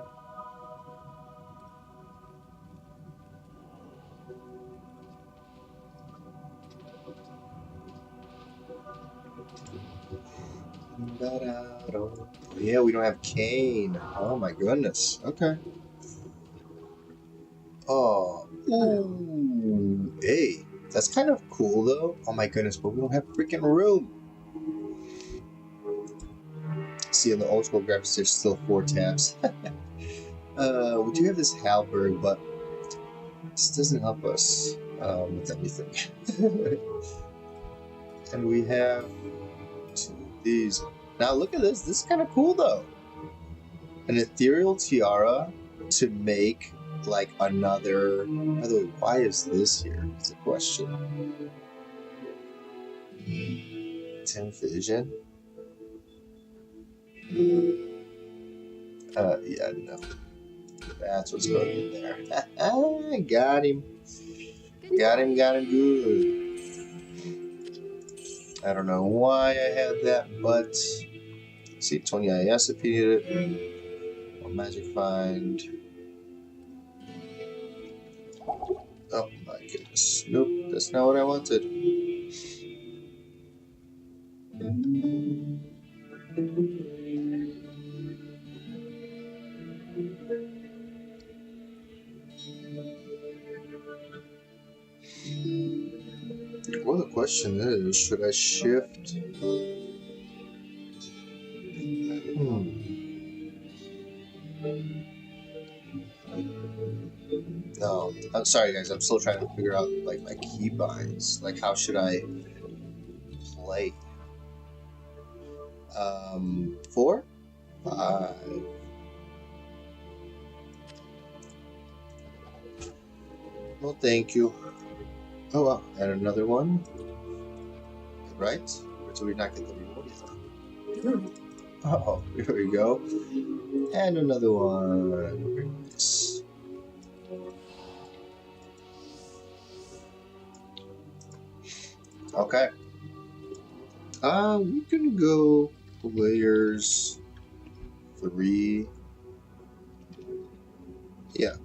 Yeah, we don't have Kane. Oh my goodness. Okay. Oh. Ooh. Hey. That's kind of cool though. Oh my goodness, but we don't have freaking room. See, in the old school graphics, there's still 4 tabs. We do have this Halberg, but this doesn't help us with anything. And we have 2 of these. Now look at this. This is kind of cool though. An ethereal tiara to make like another. By the way, why is this here? Is the question. 10 vision. Yeah, no. That's what's going in there. Got him. Got him good. I don't know why I had that, but see, 20 IS if you need it. Or Magic Find. Oh my Goodness. Nope, that's not what I wanted. Well, the question is, should I shift? No, I'm sorry, guys. I'm still trying to figure out like my keybinds. Like, how should I play? 4, 5. Well, thank you. Oh, wow, and another one. Right? Or did we not get the reward yet? Oh, here we go. And another one. Very nice. Okay. We can go players 3. Yeah.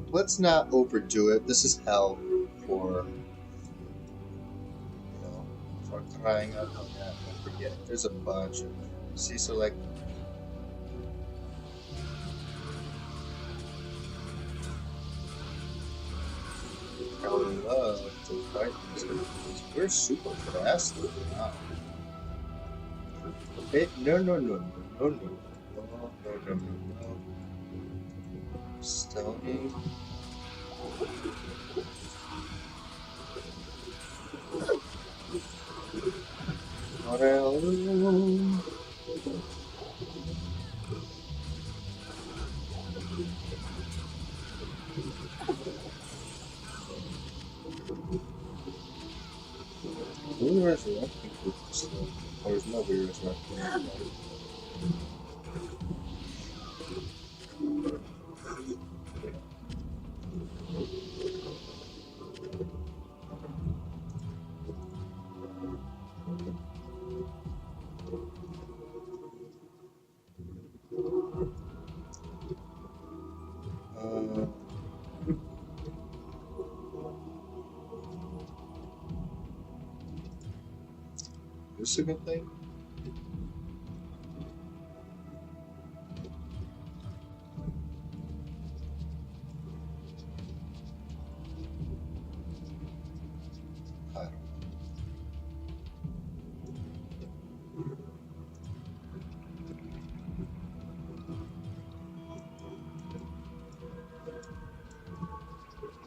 Let's not overdo it. This is hell for, for crying out loud. I forget. There's a bunch of, see, so like, I would love to fight these guys. We're super fast. Wow. Hey, no. Stoning. Morel. Who resurrecting people still? There's nobody resurrecting anybody. This a good thing? I don't know.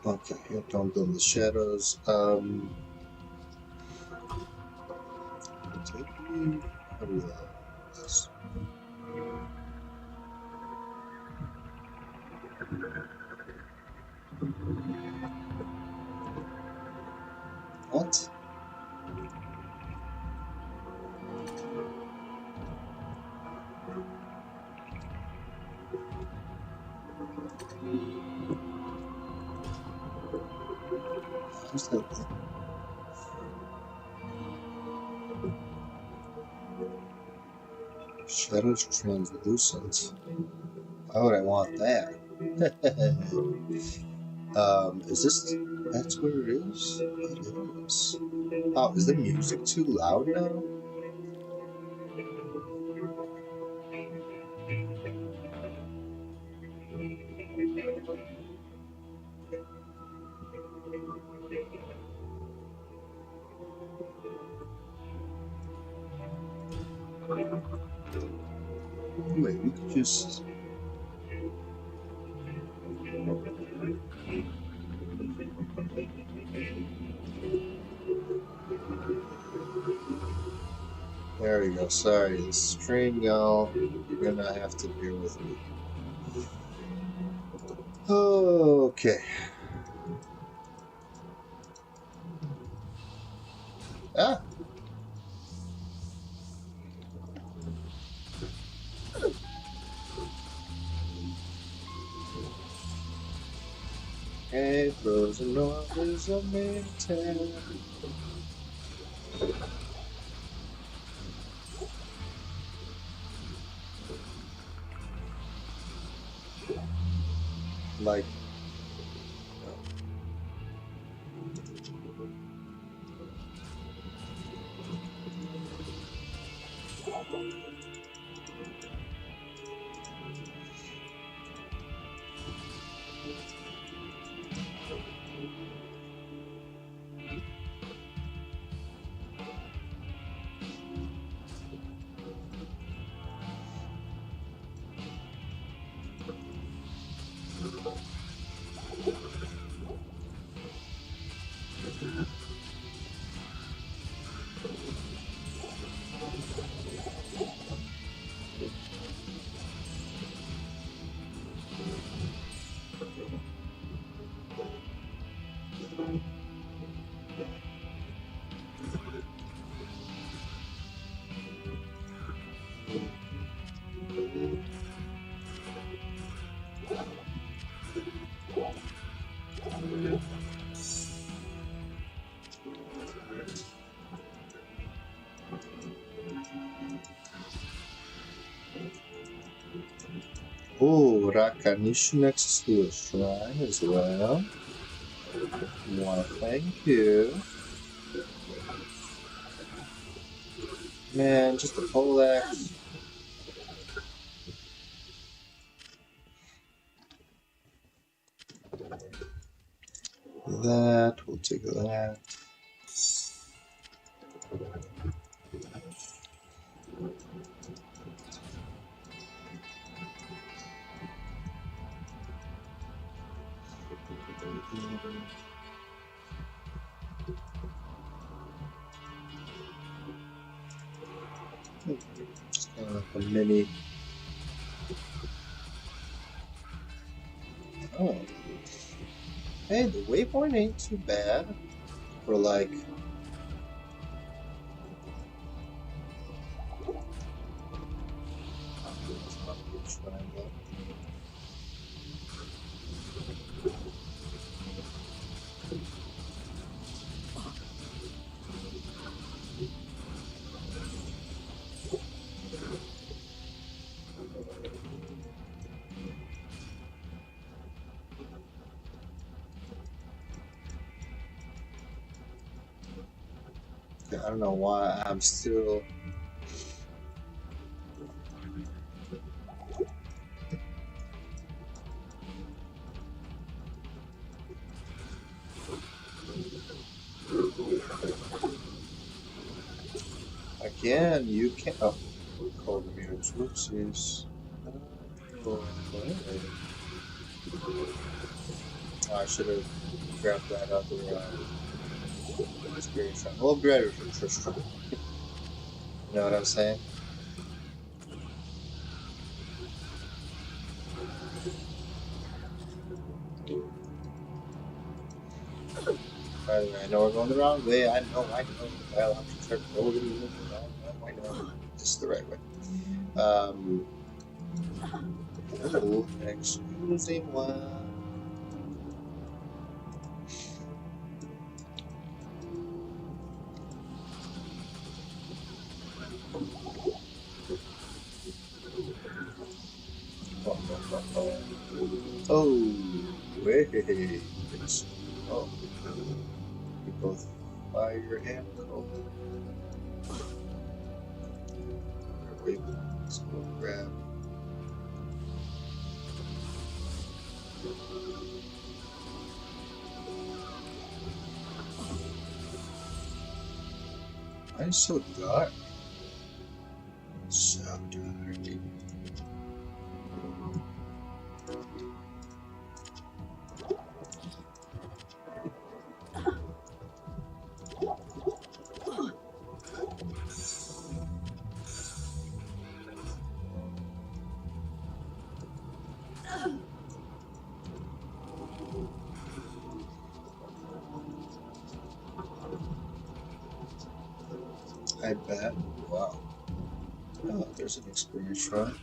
Okay, don't build the shadows. How do we this? What? Who's that? Shadows translucent. Why would I want that? Is this? That's where it is? It is. Oh, is the music too loud now? Wait, we could just... There we go. Sorry, the stream, y'all. You're gonna have to bear with me. Okay. Ah! Hey, frozen orders of maintain. Like, Oh, Rakanishu next to a shrine as well. Why, thank you. Man, just a poleaxe. That, we'll take that. Just kind of like a mini. Oh. Hey, the waypoint ain't too bad for like. It's not a good shrine, though. I don't know why I'm still. Again, you can't. Oh, cold mirrors. Whoopsies. Oh, I should have grabbed that other experience shot. Well, better for Tristram. You know what I'm saying? By the way, I know we're going the wrong way. I know. I'll have to start over the I know. This is the right way. Oh, excuse-moi. Oh, wait. Oh, we both fire and cold. Wait, let's go grab. Why is it so dark? So dark. I bet. Wow. Oh, there's an experience shrine.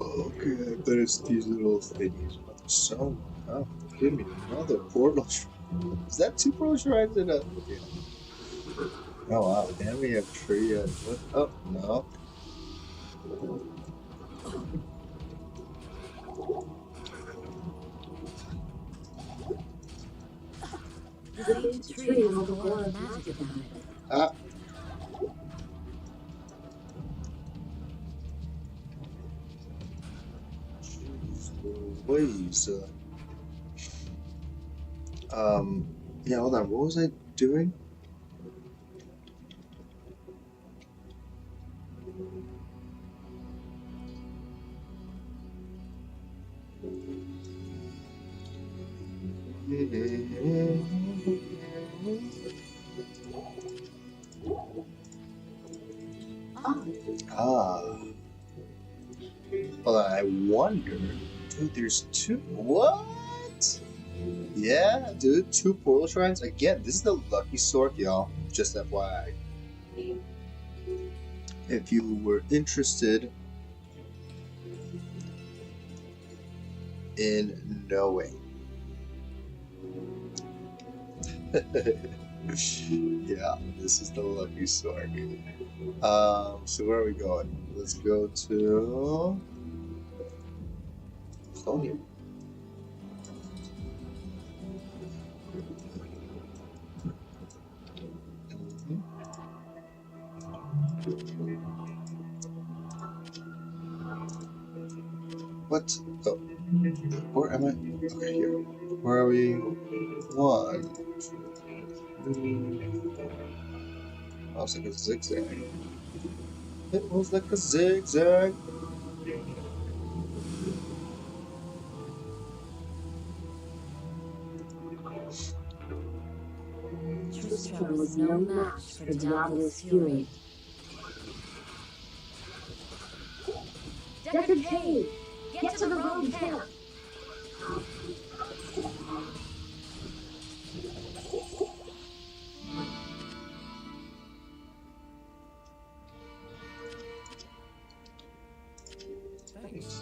Okay, I bet it's these little thingies. So, oh, give me another portal shrine. Is that two portal shrines in a? Yeah. Oh wow, and we have tree. What? Oh no. The big tree has a lot of magic about it. Ah. Jeez Louise. Yeah, hold on. What was I doing? Ah. Hold on. I wonder. Dude, there's two. What? Yeah, dude. Two portal shrines. Again, this is the lucky sort, y'all. Just FYI. If you were interested in knowing. Yeah, this is the lucky sword. So where are we going? Let's go to Sonia. Mhm. What? Oh, where am I? Okay, here. Where are we? One. Oh, it's like a zigzag. It was like a zigzag. Tristram was no match for Diablo's fury. Deckard Cain! Get to the road camp! Thanks.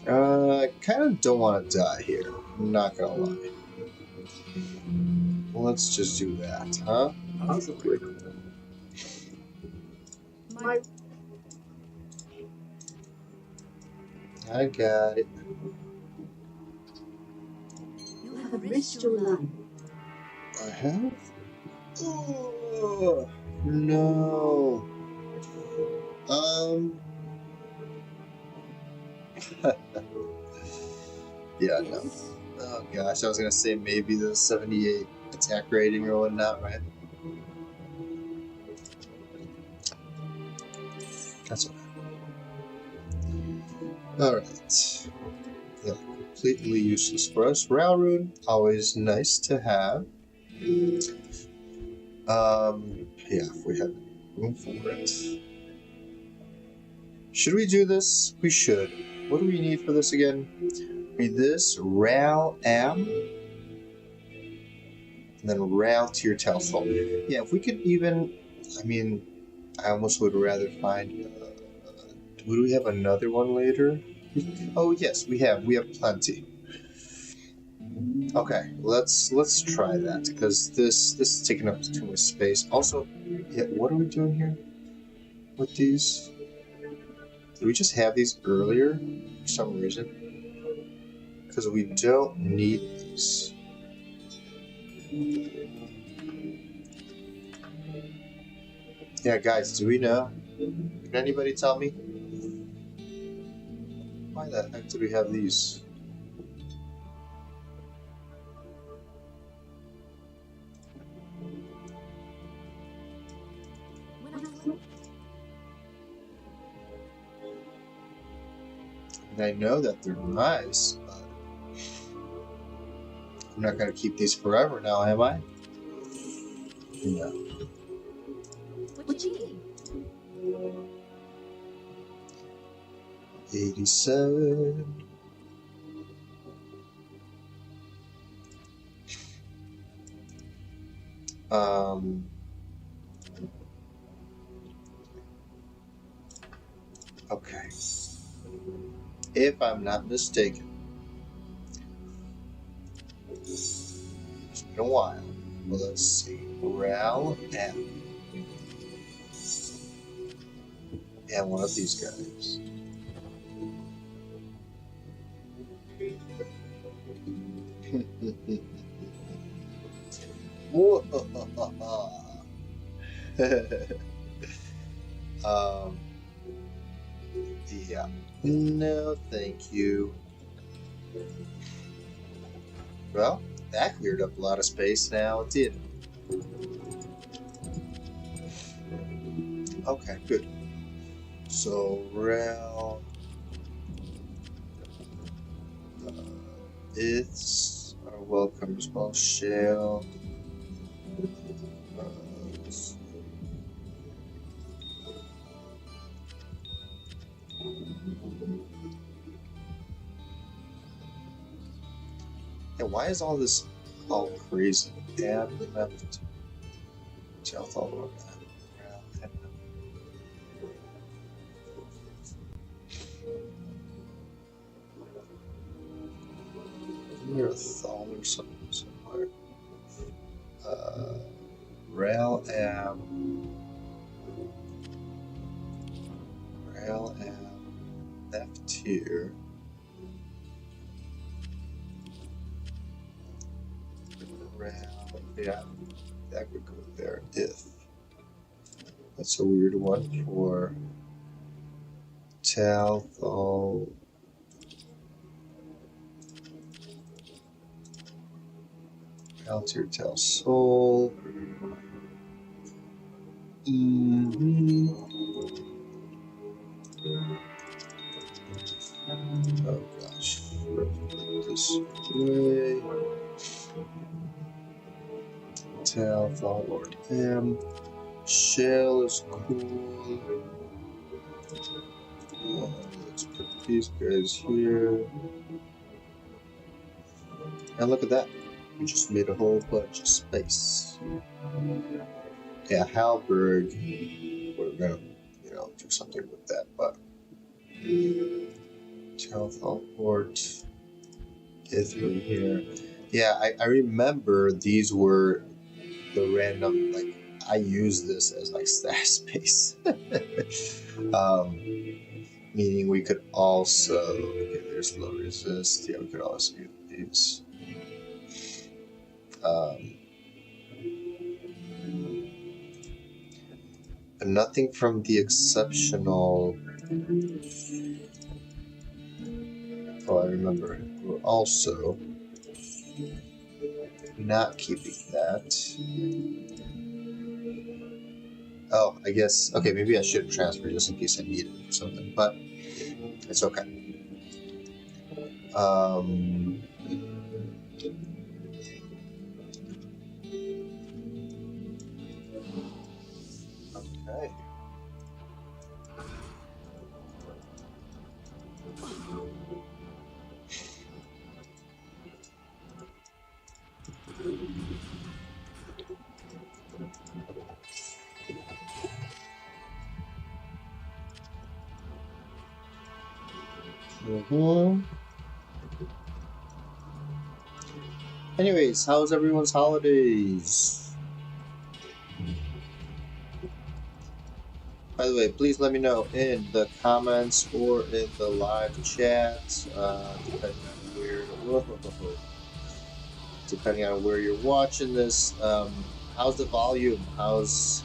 I kind of don't want to die here. I'm not gonna lie. Let's just do that, huh? Possibly. My I got it. You have risked your life. I have? Oh, no. Yeah, no. Oh gosh, I was gonna say maybe the 78 attack rating or whatnot, right? That's okay. Alright. Yeah, completely useless for us. Rail rune, always nice to have. Yeah, if we have room for it. Should we do this? We should. What do we need for this again? We need this, Ral Am, and then Ral to your Telsoul. Yeah, if we could even, I mean, I almost would rather find, do we have another one later? Oh yes, we have plenty. Okay, let's try that, because this is taking up too much space. Also, yeah, what are we doing here with these? Did we just have these earlier for some reason? Because we don't need these. Yeah, guys, do we know? Can anybody tell me? Why the heck do we have these? And I know that they're nice, but I'm not going to keep these forever now, am I? No. What you mean? 87. Okay. If I'm not mistaken, it's been a while. Well, let's see. Ral and one of these guys. um, yeah. No, thank you. Well, that cleared up a lot of space now, didn't it? Okay, good. So, Rel, it's our welcome as well. Shale, Yeah, why is all this all crazy? Add left. Tell all over that. Near a thal or something somewhere. Rail am left here. Rail, yeah, that could go there if. That's a weird one for Talthal. Altair Tal Soul. Oh gosh. This way. Talthal Lord M. Shell is cool. Let's put these guys here. And look at that. We just made a whole bunch of space. Yeah, Halberg. We're gonna, do something with that, but Talthal Port is through here. Yeah, I remember these were the random, like, I use this as like stash space. Meaning we could also, okay, there's low resist. Yeah, we could also use these. But nothing from the exceptional. Oh, I remember. We're also not keeping that. Oh, I guess, okay, maybe I should transfer just in case I need it or something, but it's okay. Okay. Anyways, how's everyone's holidays? By the way, please let me know in the comments or in the live chat, depending on where you're watching this. How's the volume? How's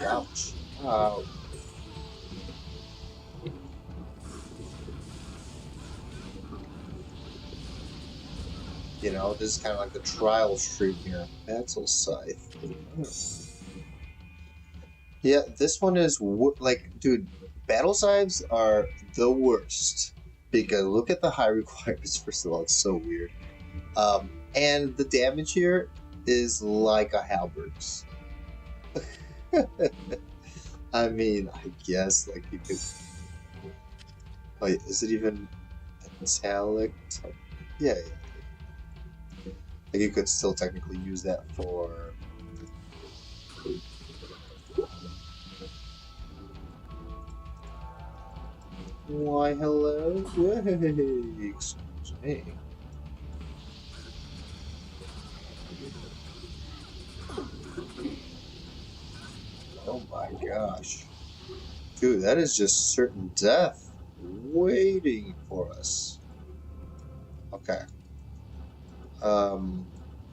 ouch. Wow. This is kind of like the trial stream here. Battle Scythe. Yeah, this one is like, dude, battle scythes are the worst because look at the high requirements. First of all, it's so weird. And the damage here is like a halberd's. I mean, I guess like you could. Wait, is it even metallic? Yeah. Like you could still technically use that for. Why, hello? Hey, excuse me. Oh my gosh. Dude, that is just certain death waiting for us. Okay.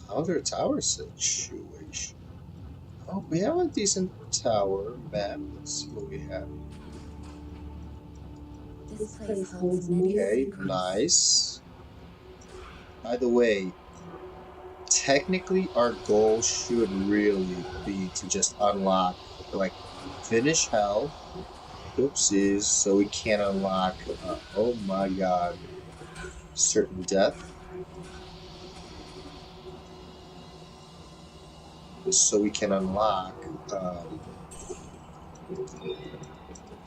Other tower situation. Oh, we have a decent tower map. Let's see what we have. This place holds many Okay, secrets. nice. By the way, technically our goal should really be to just unlock, like, finish hell. Oopsies, so we can unlock, oh my god, certain death. So we can unlock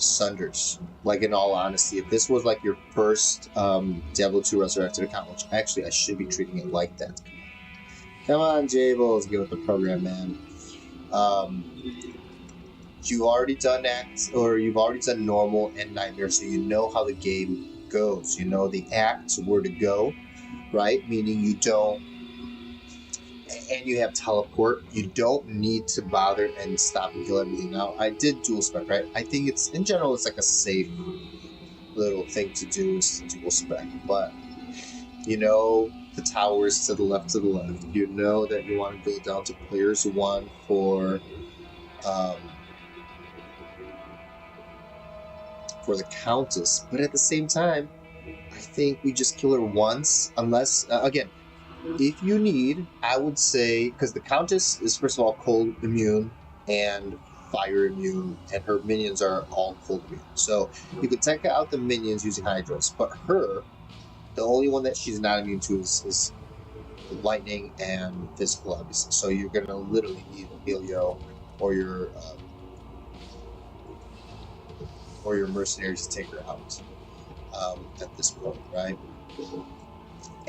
Sunders. Like, in all honesty, if this was like your first Diablo 2 Resurrected account, which actually I should be treating it like that. Come on, Jables, get with the program, man. You've already done you've already done normal and nightmare, so you know how the game goes. You know the acts, where to go, right? Meaning you don't, and you have teleport. You don't need to bother and stop and kill everything. Now, I did dual spec, right? I think it's, in general, it's like a safe little thing to do is to dual spec, but you know the towers to the left. You know that you want to go down to players 1 for the Countess, but at the same time, I think we just kill her once, unless, again, if you need, I would say, because the Countess is, first of all, cold immune and fire immune, and her minions are all cold immune. So you could take out the minions using Hydras, but her, the only one that she's not immune to is lightning and physical, obviously. So you're going to literally need Emilio or your mercenaries to take her out at this point, right?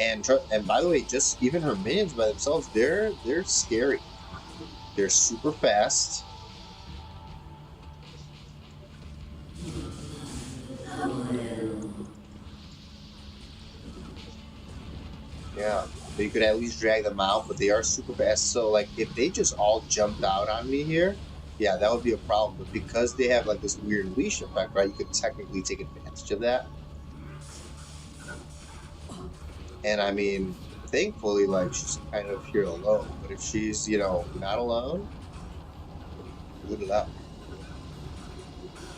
And by the way, just even her minions by themselves, they're scary. They're super fast. Yeah, but you could at least drag them out, but they are super fast. So like, if they just all jumped out on me here, yeah, that would be a problem. But because they have like this weird leash effect, right, you could technically take advantage of that. And I mean, thankfully, like, she's kind of here alone. But if she's, not alone, good luck.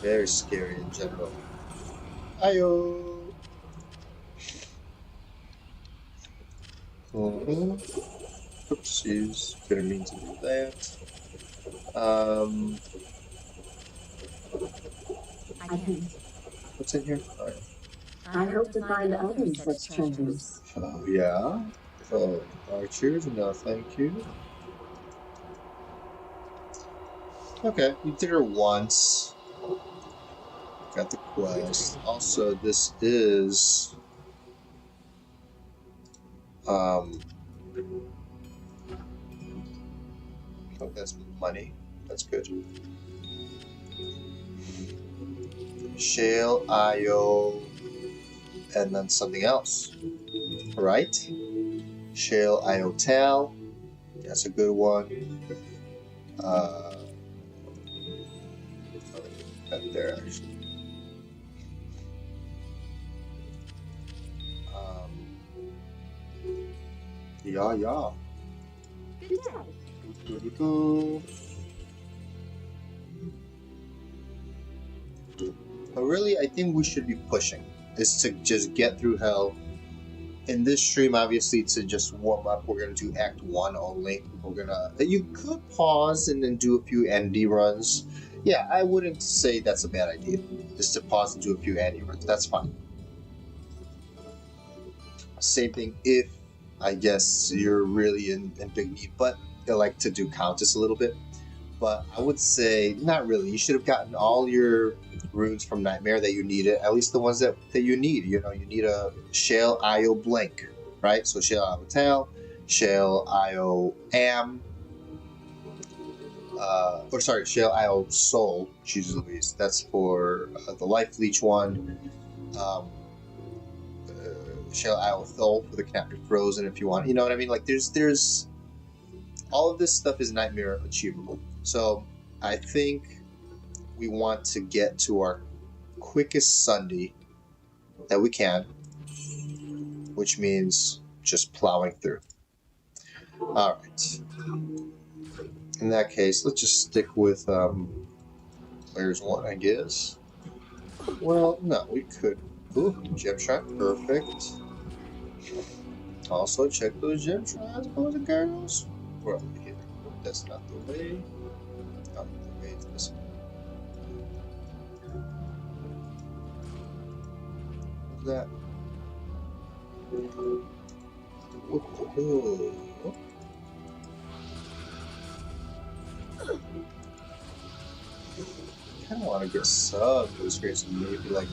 Very scary in general. Ayo! Oopsies. Didn't mean to do that. I can't. What's in here? All right. I hope to find other such treasures. Oh, yeah? Oh, archers? No, thank you. Okay, you did her once. Got the quest. Also, this is... oh, that's money. That's good. Shale, IO, and then something else. Right? Shale, IO, Tal. That's a good one. Right there, actually. Yeah. Good day. But really, I think we should be pushing. Is to just get through hell. In this stream, obviously, to just warm up, we're going to do Act 1 only. You could pause and then do a few ND runs. Yeah, I wouldn't say that's a bad idea. Just to pause and do a few ND runs. That's fine. Same thing if, I guess, you're really in big need, but I like to do Countess a little bit. But I would say, not really. You should have gotten all your runes from Nightmare that you needed, at least the ones that you need. You need a Shale IO Blink, right? So Shale IO Tail, Shale IO Am, Shale IO Soul, Jesus Louise. That's for the Life Leech one. Shale IO Thol for the Cannot Be Frozen if you want. You know what I mean? Like, there's all of this stuff is Nightmare achievable. So I think we want to get to our quickest Sunday that we can, which means just plowing through. All right. In that case, let's just stick with players 1, I guess. Well, no, we could. Ooh, gem shrine, perfect. Also, check those gem shrines, boys and girls. We're over here. That's not the way. Not the way. It's this way. What's that? Ooh. kind of want to get some those grades and maybe like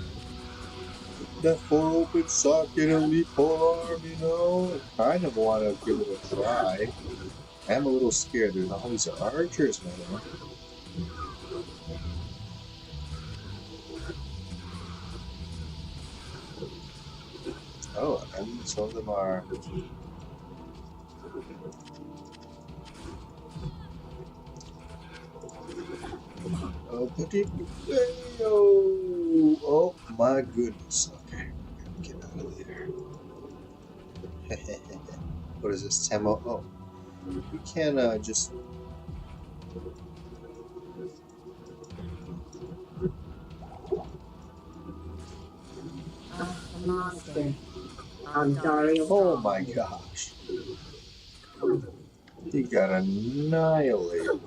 that 4 open socket elite polearm, you know? I kind of want to give it a try. I am a little scared. There's all these archers, man. Oh, and some of them are. Oh, oh my goodness. Okay, get out of there. What is this, Temo? Oh, we can just. A monster. Ondario. Oh my gosh. He got annihilated.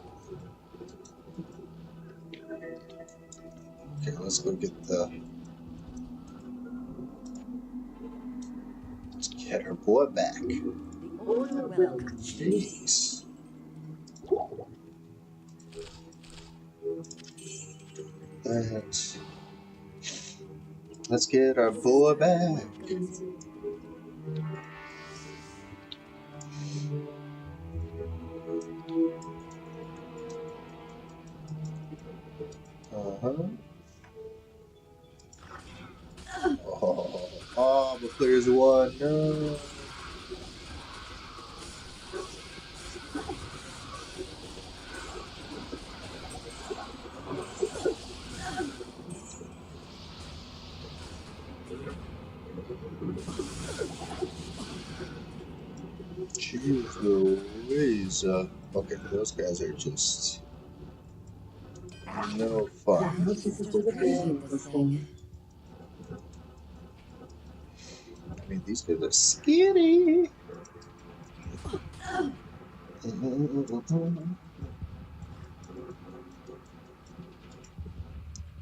Okay, let's go get the. Let's get her boy back. The order will complete. Jeez. Let's get our boy back. Oh, but there's one. No. Jeez Louise. Okay, those guys are just no fun. This is this thing. I mean, these guys are scary.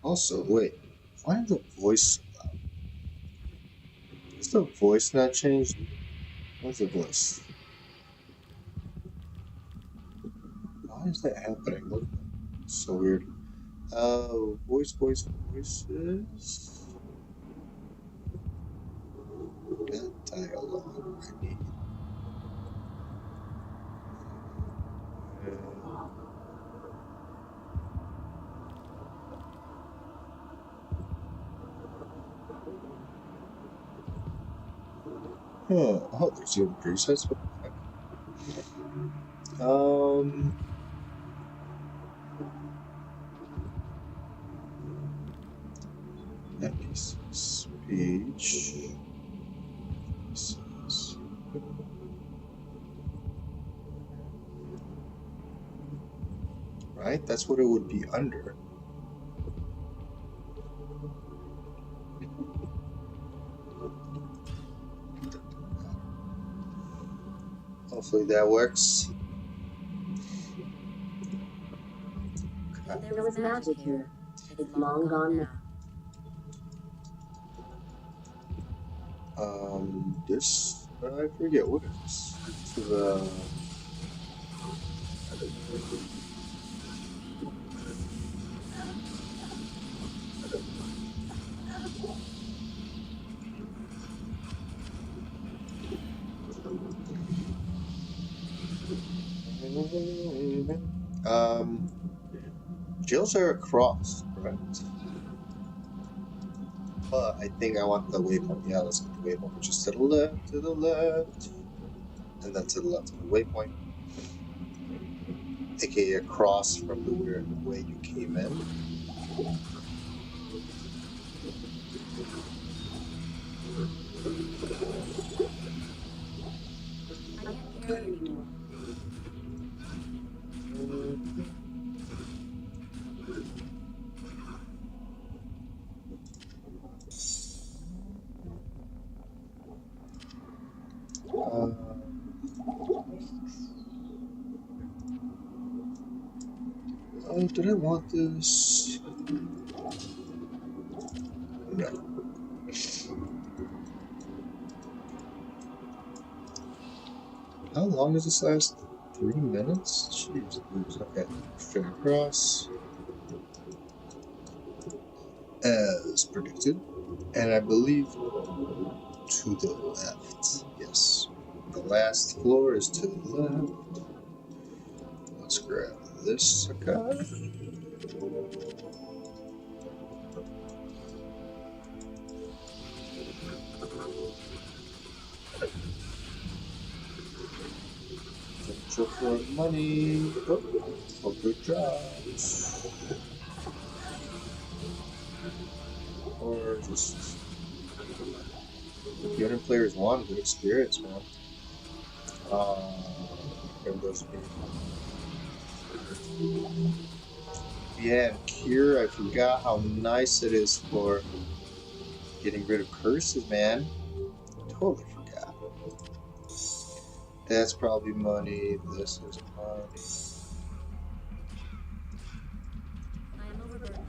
Also, wait, why is the voice loud? Is the voice not changed? What's the voice? Why is that happening? Look, so weird. Voices. That dialogue I need. Oh, there's your presets. What the heck? Nice speech. Right? That's what it would be under. Hopefully that works. There was magic here. It's long gone now. This I forget what it is. It's the jails are across, correct? But I think I want the waypoint. Yeah, let's get the waypoint. Just to the left, and then to the left of the waypoint. AKA across from the way you came in. I can't hear it anymore. Did I want this? No. How long does this last? 3 minutes? Jeez. Okay. Straight across. as predicted. And I believe to the left. Yes. The last floor is to the left. Let's grab this sucker. Potential for money. Oh, for good jobs. Or just the other players want good experience, man. There goes me. Yeah, and Cure, I forgot how nice it is for getting rid of curses, man. Totally forgot. That's probably money. This is money. I am overburdened.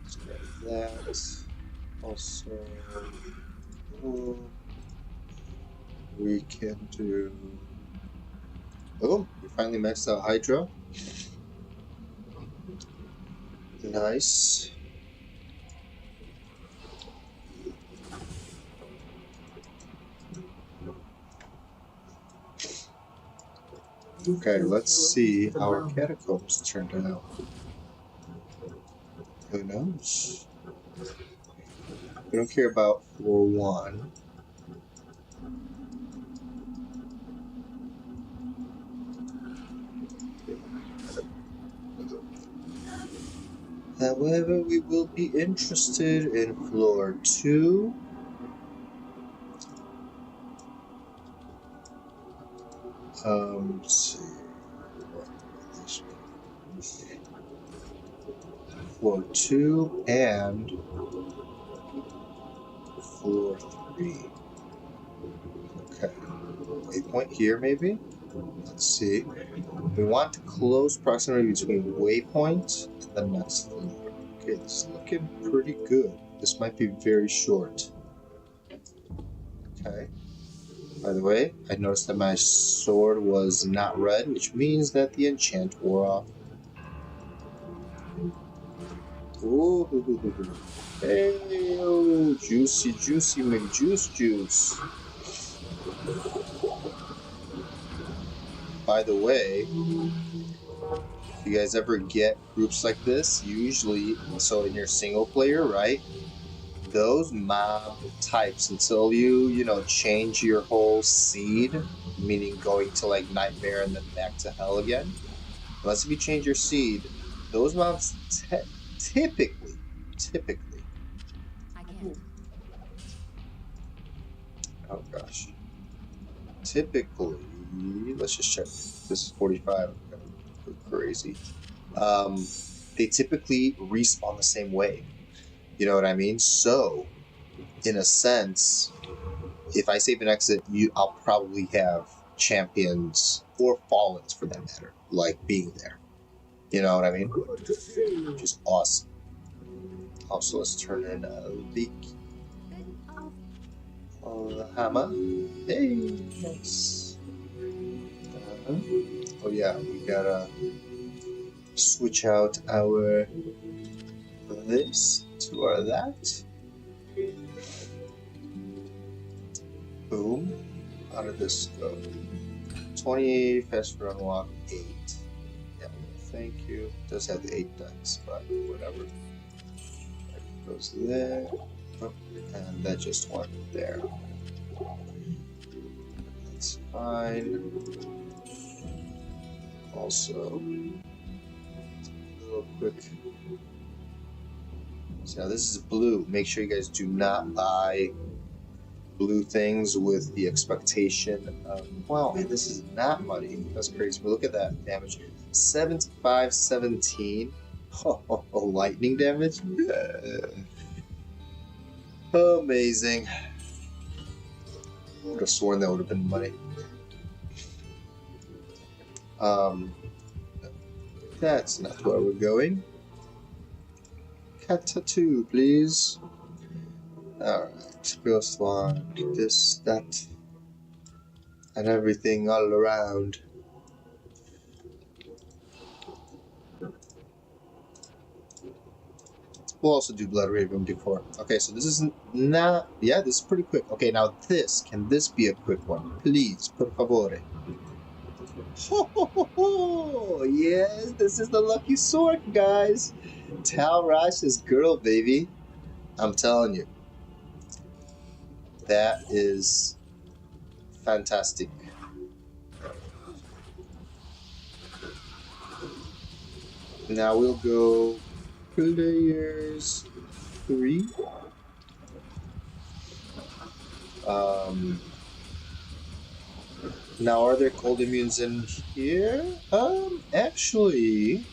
Let's grab that. Also, we can do. Oh, we finally maxed out Hydra. Nice. Okay, let's see how our catacombs turned out. Who knows? We don't care about floor 1. However, we will be interested in floor 2. Let's see. Floor 2 and floor 3. Okay. Waypoint here, maybe? Let's see. We want to close proximity between waypoint and the next floor. Okay, this is looking pretty good. This might be very short. Okay. By the way, I noticed that my sword was not red, which means that the enchant wore off. Ooh, hey, oh, juicy, juicy McJuice. By the way, if you guys ever get groups like this, usually, so in your single player, right? Those mob types, until you change your whole seed, meaning going to like Nightmare and then back to Hell again, unless if you change your seed, those mobs typically, I can't. oh gosh, typically, let's just check. This is 45. I'm gonna go crazy. They typically respawn the same way. You know what I mean? So, in a sense, if I save an exit, I'll probably have champions or fallens for that matter, like being there. You know what I mean? Which is awesome. Also, let's turn in a leak on the hammer. Hey, nice. Oh yeah, we gotta switch out our this to our that. Boom. How did this go? 20 faster unlock 8. Yeah, thank you. It does have the 8 dice, but whatever. That goes there. Oh, and that just went there. That's fine. Also, a little quick. So now this is blue. Make sure you guys do not buy blue things with the expectation of, wow, man, this is not money. That's crazy. But look at that damage. 75, 17. Oh, lightning damage? Amazing. I would have sworn that would have been money. That's not where we're going. Cat tattoo, please. Alright, first one, this, that, and everything all around. We'll also do Blood Raven before. Okay, so this is not... Yeah, this is pretty quick. Okay, now this. Can this be a quick one? Please, por favore. Ho, ho, ho, ho. Yes, this is the lucky sword, guys. Tal Rash's girl, baby. I'm telling you. That is fantastic. Now we'll go players 3. Now are there cold immunes in here? Actually,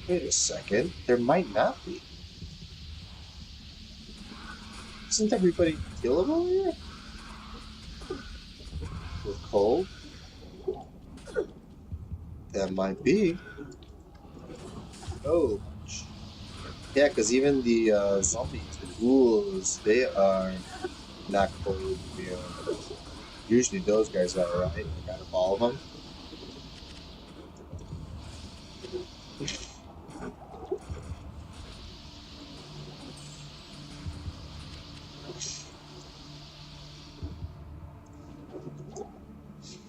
wait a second. There might not be. Isn't everybody killable here? With cold? That might be. Oh. Yeah, because even the zombies, the ghouls, they are not cold immune. Usually those guys are, right? Like out of all of them.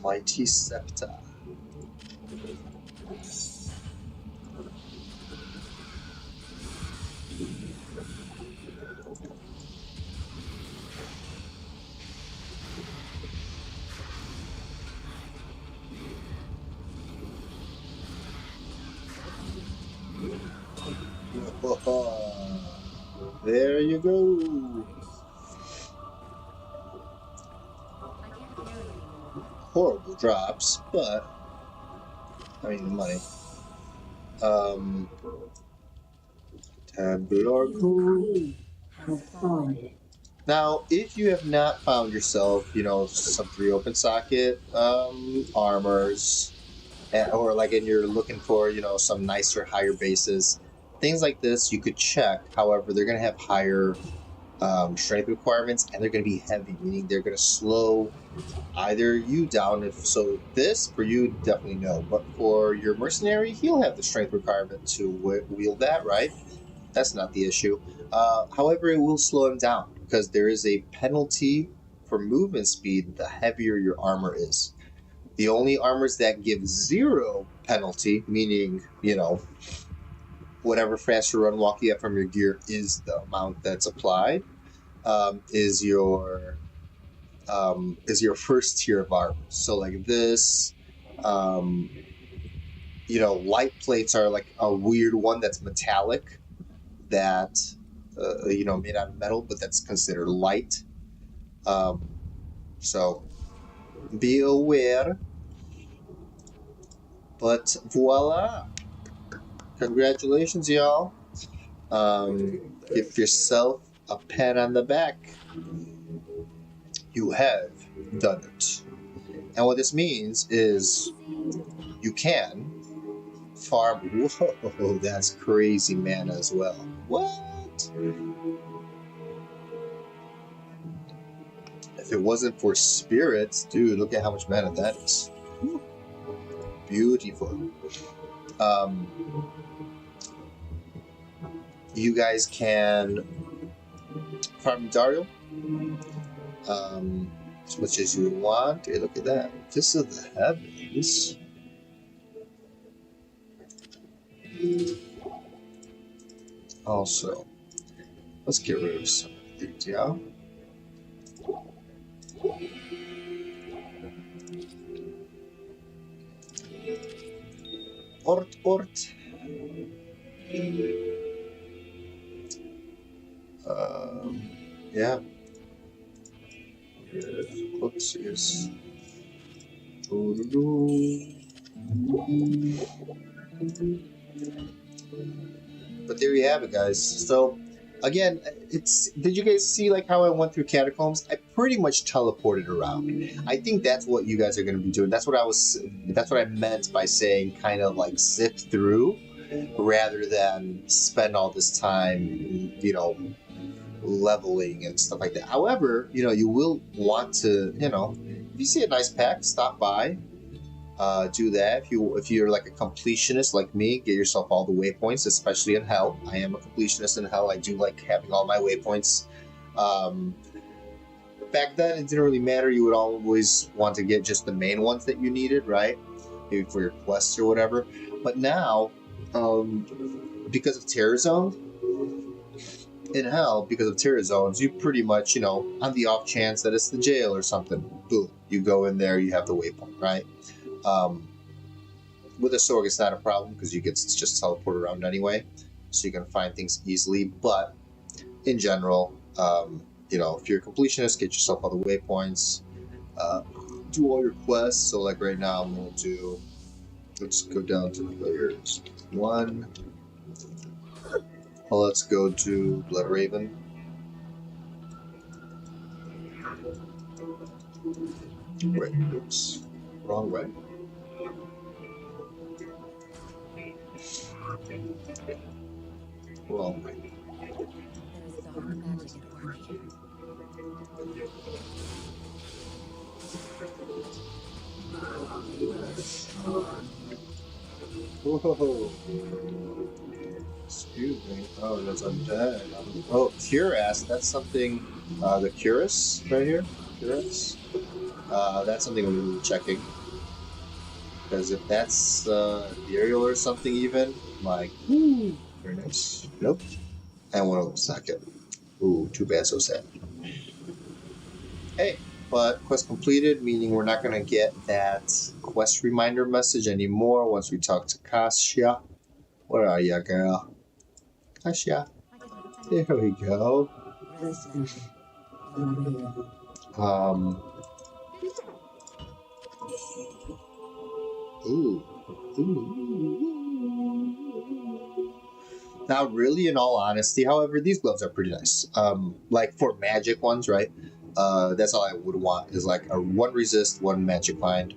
Mighty Scepter. There you go. Horrible drops, but I mean the money. Tabular Queen has fallen. Now, if you have not found yourself, some 3 open socket armors, or like, and you're looking for, some nicer, higher bases, things like this, you could check. However, they're going to have higher strength requirements, and they're going to be heavy, meaning they're going to slow either you down. If so, this for you definitely no, but for your mercenary, he'll have the strength requirement to wield that, right? That's not the issue. However, it will slow him down because there is a penalty for movement speed the heavier your armor is. The only armors that give 0 penalty, meaning, whatever faster run walk you have from your gear is the amount that's applied, is your first tier of armor. So like this, light plates are like a weird one that's metallic, that made out of metal, but that's considered light. So be aware. But voila! Congratulations, y'all. Give yourself a pat on the back. You have done it. And what this means is you can farm. Whoa, that's crazy mana as well. What? If it wasn't for spirits, dude, look at how much mana that is. Beautiful. You guys can farm Dario as much as you want. Hey, look at that. This is the heavens. Also, let's get rid of some of these, yeah? Ort. Yeah. Oops, yes. But there you have it, guys. So, again, did you guys see like how I went through catacombs? I pretty much teleported around. I think that's what you guys are going to be doing. That's what I meant by saying kind of like zip through rather than spend all this time, leveling and stuff like that. However, you will want to, if you see a nice pack, stop by, Do that. If you're like a completionist like me, get yourself all the waypoints, especially in Hell. I am a completionist in Hell. I do like having all my waypoints. Back then, it didn't really matter. You would always want to get just the main ones that you needed, right? Maybe for your quests or whatever. But now, because of Terror Zone, in Hell, because of Terror Zones, you pretty much, on the off chance that it's the jail or something, boom, you go in there, you have the waypoint, right? With a Sorg, it's not a problem because you get to just teleport around anyway, so you can find things easily. But in general, if you're a completionist, get yourself all the waypoints, do all your quests. So like right now, I'm going to let's go down to players 1. Well, let's go to Blood Raven. Wait, oops, wrong way. Wrong way. There is dark magic at work here. Whoa. Excuse me. Oh, that's undead. Oh, Cuirass. That's something. The Cuirass right here. Cuirass. That's something we'll be checking. Because if that's the aerial or something, even like, very nice. Nope. And one second. Ooh, too bad. So sad. Hey, but quest completed, meaning we're not gonna get that quest reminder message anymore once we talk to Kasia. Where are ya, girl? Kasia. There we go. Rest now. Blood Raven. Now, really, in all honesty, however, these gloves are pretty nice. Like for magic ones, right? That's all I would want is like a 1 resist, 1 magic bind,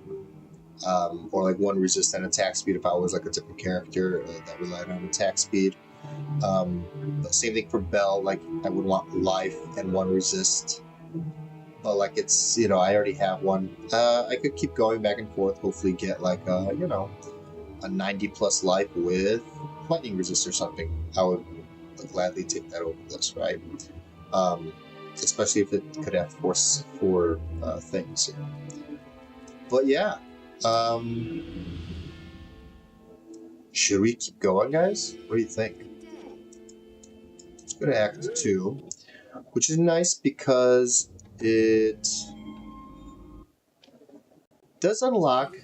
or like 1 resist and attack speed if I was like a different character that relied on attack speed. But same thing for Bell. Like I would want life and 1 resist. But like it's I already have 1. I could keep going back and forth. Hopefully get like a 90+ life with lightning resist or something. I would gladly take that over this, right? Especially if it could have force for things. But yeah, should we keep going, guys? What do you think? Let's go to Act 2, which is nice because it does unlock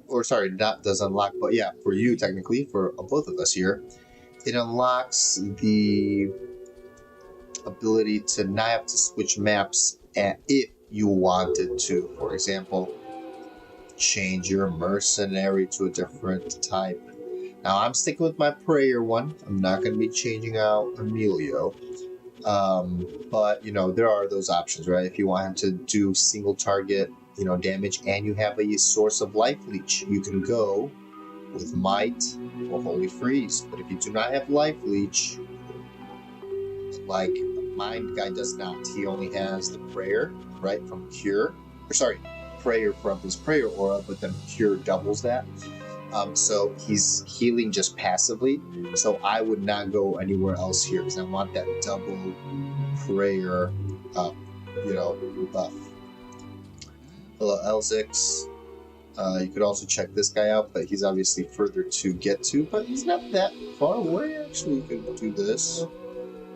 or sorry, not does unlock, but yeah, for you technically, for both of us here, it unlocks the ability to not have to switch maps if you wanted to. For example, change your mercenary to a different type. Now I'm sticking with my prayer one. I'm not going to be changing out Emilio. But there are those options, right? If you want him to do single target damage and you have a source of life leech, you can go with might or holy freeze. But if you do not have life leech, like my guy does not, he only has the prayer, right, from cure, or sorry, prayer from his prayer aura, but then cure doubles that. So he's healing just passively, so I would not go anywhere else here because I want that double prayer buff. Hello, L6. You could also check this guy out, but he's obviously further to get to, but he's not that far away. Actually, you could do this,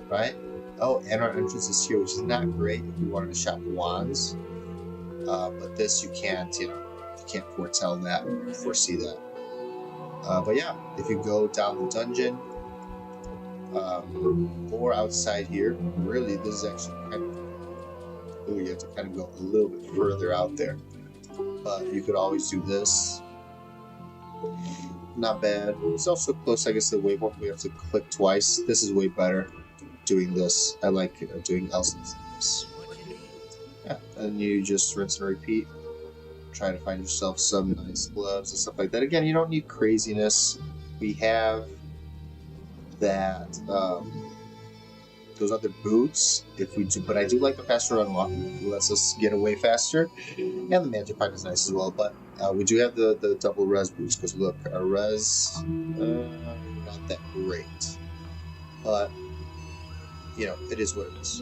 right? Oh, and our entrance is here, which is not great if you wanted to shop wands. But this, you can't foretell that, foresee that. But yeah, if you go down the dungeon, or outside here, really, this is actually kind of... Ooh, you have to kind of go a little bit further out there. But you could always do this. Not bad. It's also close, I guess, to the waypoint. We have to click twice. This is way better, doing this. I like doing else. Yeah, and you just rinse and repeat. Try to find yourself some nice gloves and stuff like that. Again, you don't need craziness. We have that those other boots if we do, but I do like the faster unlock. It lets us get away faster, and the magic pipe is nice as well. But we do have the double res boots because look, our res not that great, but you know it is what it is.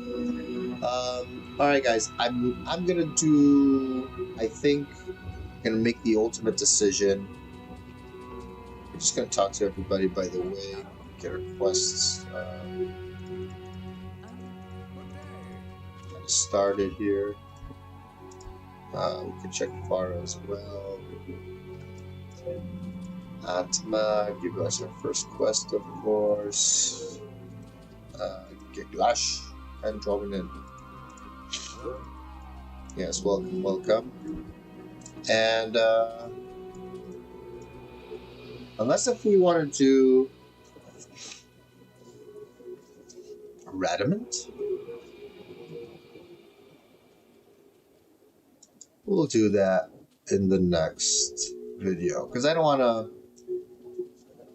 All right, guys, I'm gonna do. I think I'm gonna make the ultimate decision. I'm just gonna talk to everybody, by the way. Get requests started here. We can check FAR as well. Atma, give us our first quest, of course. Geglash and Drogonin. Yes, welcome, welcome. And unless if we want to do Radamant, we'll do that in the next video because I don't want to.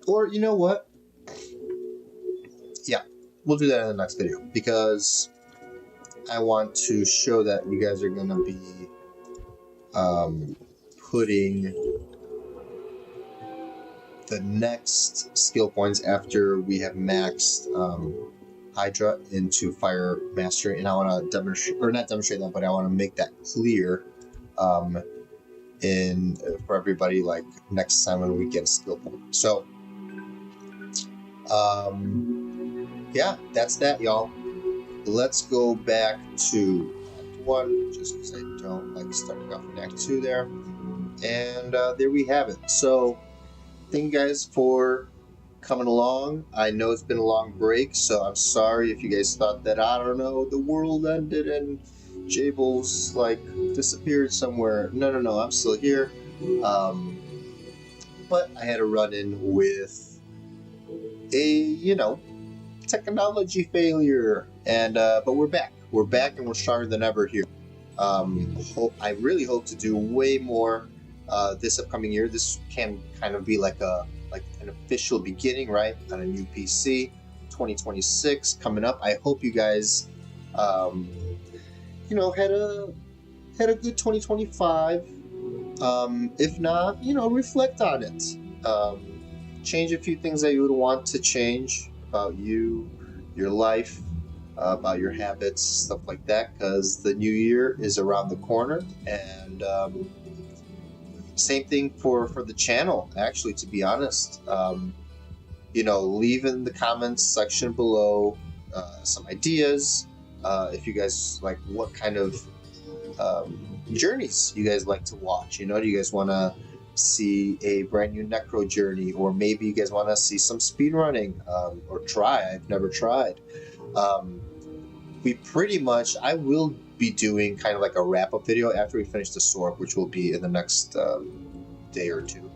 Or you know what? Yeah, we'll do that in the next video because I want to show that you guys are going to be putting the next skill points after we have maxed Hydra into Fire Mastery, and I want to demonstrate, or not demonstrate that, but I want to make that clear for everybody, like next time when we get a skill point. So yeah, that's that, y'all. Let's go back to Act 1, just because I don't like starting off in Act 2 there. And there we have it. So thank you guys for coming along. I know it's been a long break, so I'm sorry if you guys thought that, I don't know, the world ended and Jables like disappeared somewhere. No, I'm still here. But I had a run-in with a, technology failure, and but we're back and we're stronger than ever here. I really hope to do way more this upcoming year. This can kind of be like an official beginning, right, on a new PC. 2026 coming up. I hope you guys had a good 2025. If not, reflect on it. Change a few things that you would want to change about you, your life, about your habits, stuff like that, because the new year is around the corner. And same thing for the channel, actually, to be honest. Leave in the comments section below some ideas. If you guys like, what kind of journeys you guys like to watch. Do you guys want to see a brand new Necro journey, or maybe you guys want to see some speed running, or try. I've never tried. I will be doing kind of like a wrap-up video after we finish the Sorc, which will be in the next day or two.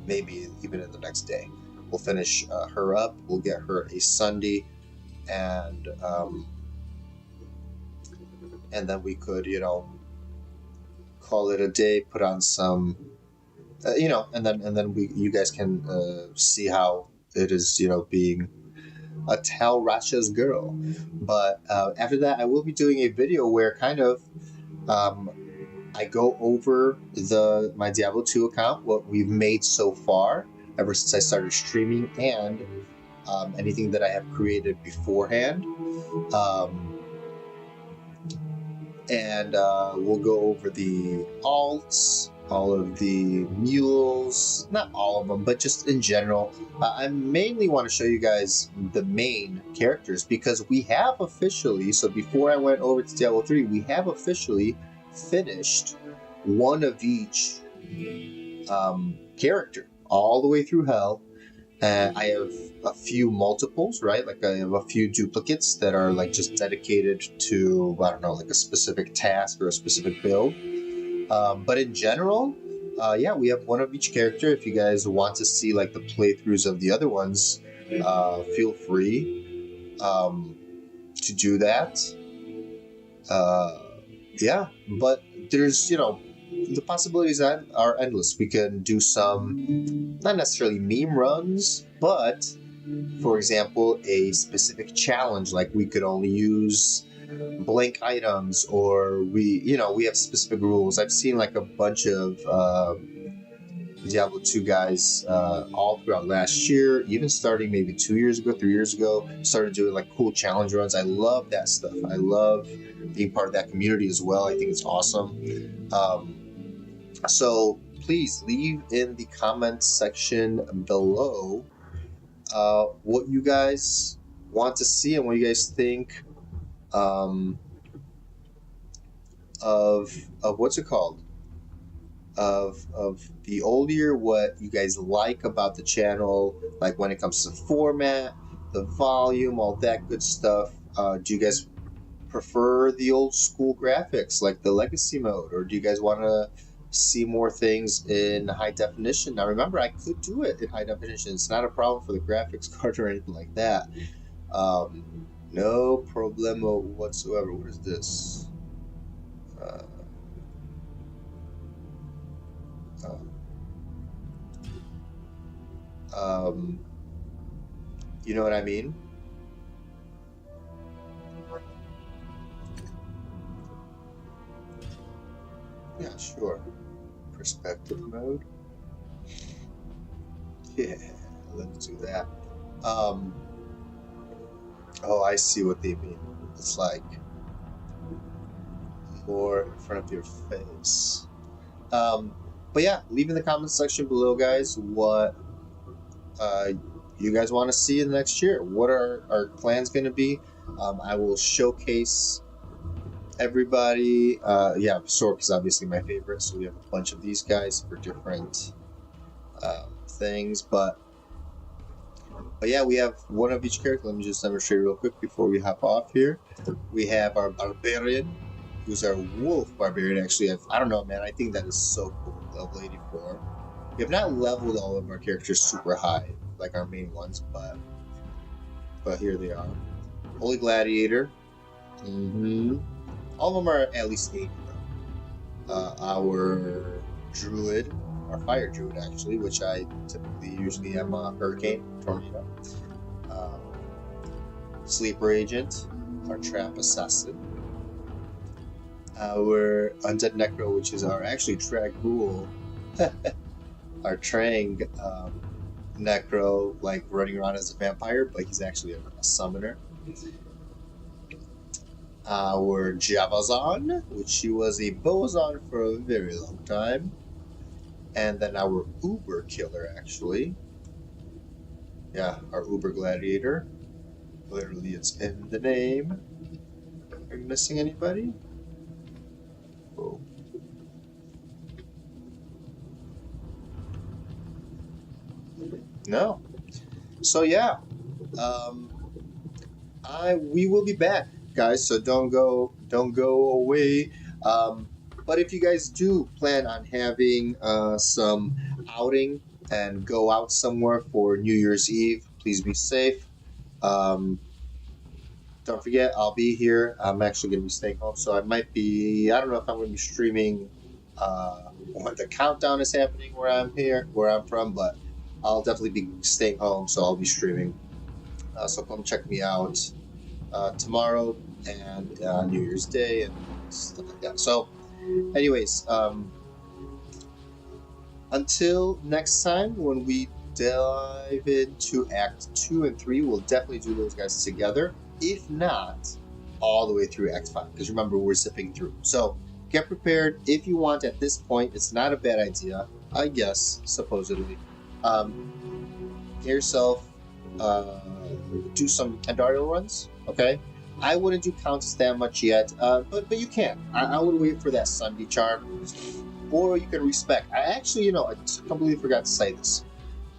Maybe even in the next day. We'll finish her up. We'll get her a Sunday, and then we could, call it a day. Put on some, and then you guys can see how it is, being a Tal Rasha's girl. But after that, I will be doing a video where kind of I go over my Diablo 2 account, what we've made so far ever since I started streaming, and anything that I have created beforehand. And we'll go over the alts, all of the mules, not all of them, but just in general. I mainly want to show you guys the main characters, because we have officially, so before I went over to Diablo 3, we have officially finished one of each character all the way through Hell. I have a few multiples, right? Like I have a few duplicates that are like just dedicated to, I don't know, like a specific task or a specific build. But in general, yeah, we have one of each character. If you guys want to see like the playthroughs of the other ones, feel free to do that. Yeah, but there's, the possibilities are endless. We can do some, not necessarily meme runs, but for example, a specific challenge, like we could only use blank items, or we have specific rules. I've seen like a bunch of Diablo 2 guys all throughout last year, even starting maybe 2 years ago, 3 years ago, started doing like cool challenge runs. I love that stuff. I love being part of that community as well. I think it's awesome. So please leave in the comments section below what you guys want to see and what you guys think of what's it called? Of the old year, what you guys like about the channel, like when it comes to format, the volume, all that good stuff. Do you guys prefer the old school graphics, like the legacy mode, or do you guys want to see more things in high definition? Now remember, I could do it in high definition. It's not a problem for the graphics card or anything like that. No problemo whatsoever. What is this? You know what I mean? Yeah, sure. Perspective mode. Yeah, let's do that. Oh, I see what they mean. It's like more in front of your face. But yeah, leave in the comments section below, guys, what you guys want to see in the next year. What are our plans going to be? I will showcase everybody. Yeah, Sork is obviously my favorite, so we have a bunch of these guys for different things. But yeah, we have one of each character. Let me just demonstrate real quick before we hop off here. We have our barbarian, who's our wolf barbarian. Actually, I don't know, man. I think that is so cool. Level 84. We have not leveled all of our characters super high, like our main ones, but here they are. Holy Gladiator. All of them are at least 80, though. Our Druid, our Fire Druid, actually, which I typically usually am a Hurricane, Tornado. Sleeper Agent, our Trap Assassin. Our Undead Necro, which is our actually Dragul, our Trang Necro, like running around as a vampire, but he's actually a summoner. Our Javazon, which she was a Bozon for a very long time. And then our Uber Killer, actually. Yeah, our Uber Gladiator. Literally, it's in the name. Are you missing anybody? Oh. No. So yeah, we will be back, guys. So don't go away. But if you guys do plan on having some outing and go out somewhere for New Year's Eve, please be safe. Don't forget, I'll be here. I'm actually going to be staying home, so I might be. I don't know if I'm going to be streaming when the countdown is happening where I'm from, but I'll definitely be staying home, so I'll be streaming. So come check me out tomorrow and New Year's Day and stuff like that. So, anyways, until next time when we dive into Act 2 and 3, we'll definitely do those guys together. If not, all the way through Act 5, because remember, we're zipping through. So get prepared if you want. At this point, it's not a bad idea, I guess, supposedly. Get yourself do some Pandario runs, okay? I wouldn't do Countess that much yet, but you can. I would wait for that Sunday charm, or you can respect. I actually, I completely forgot to say this.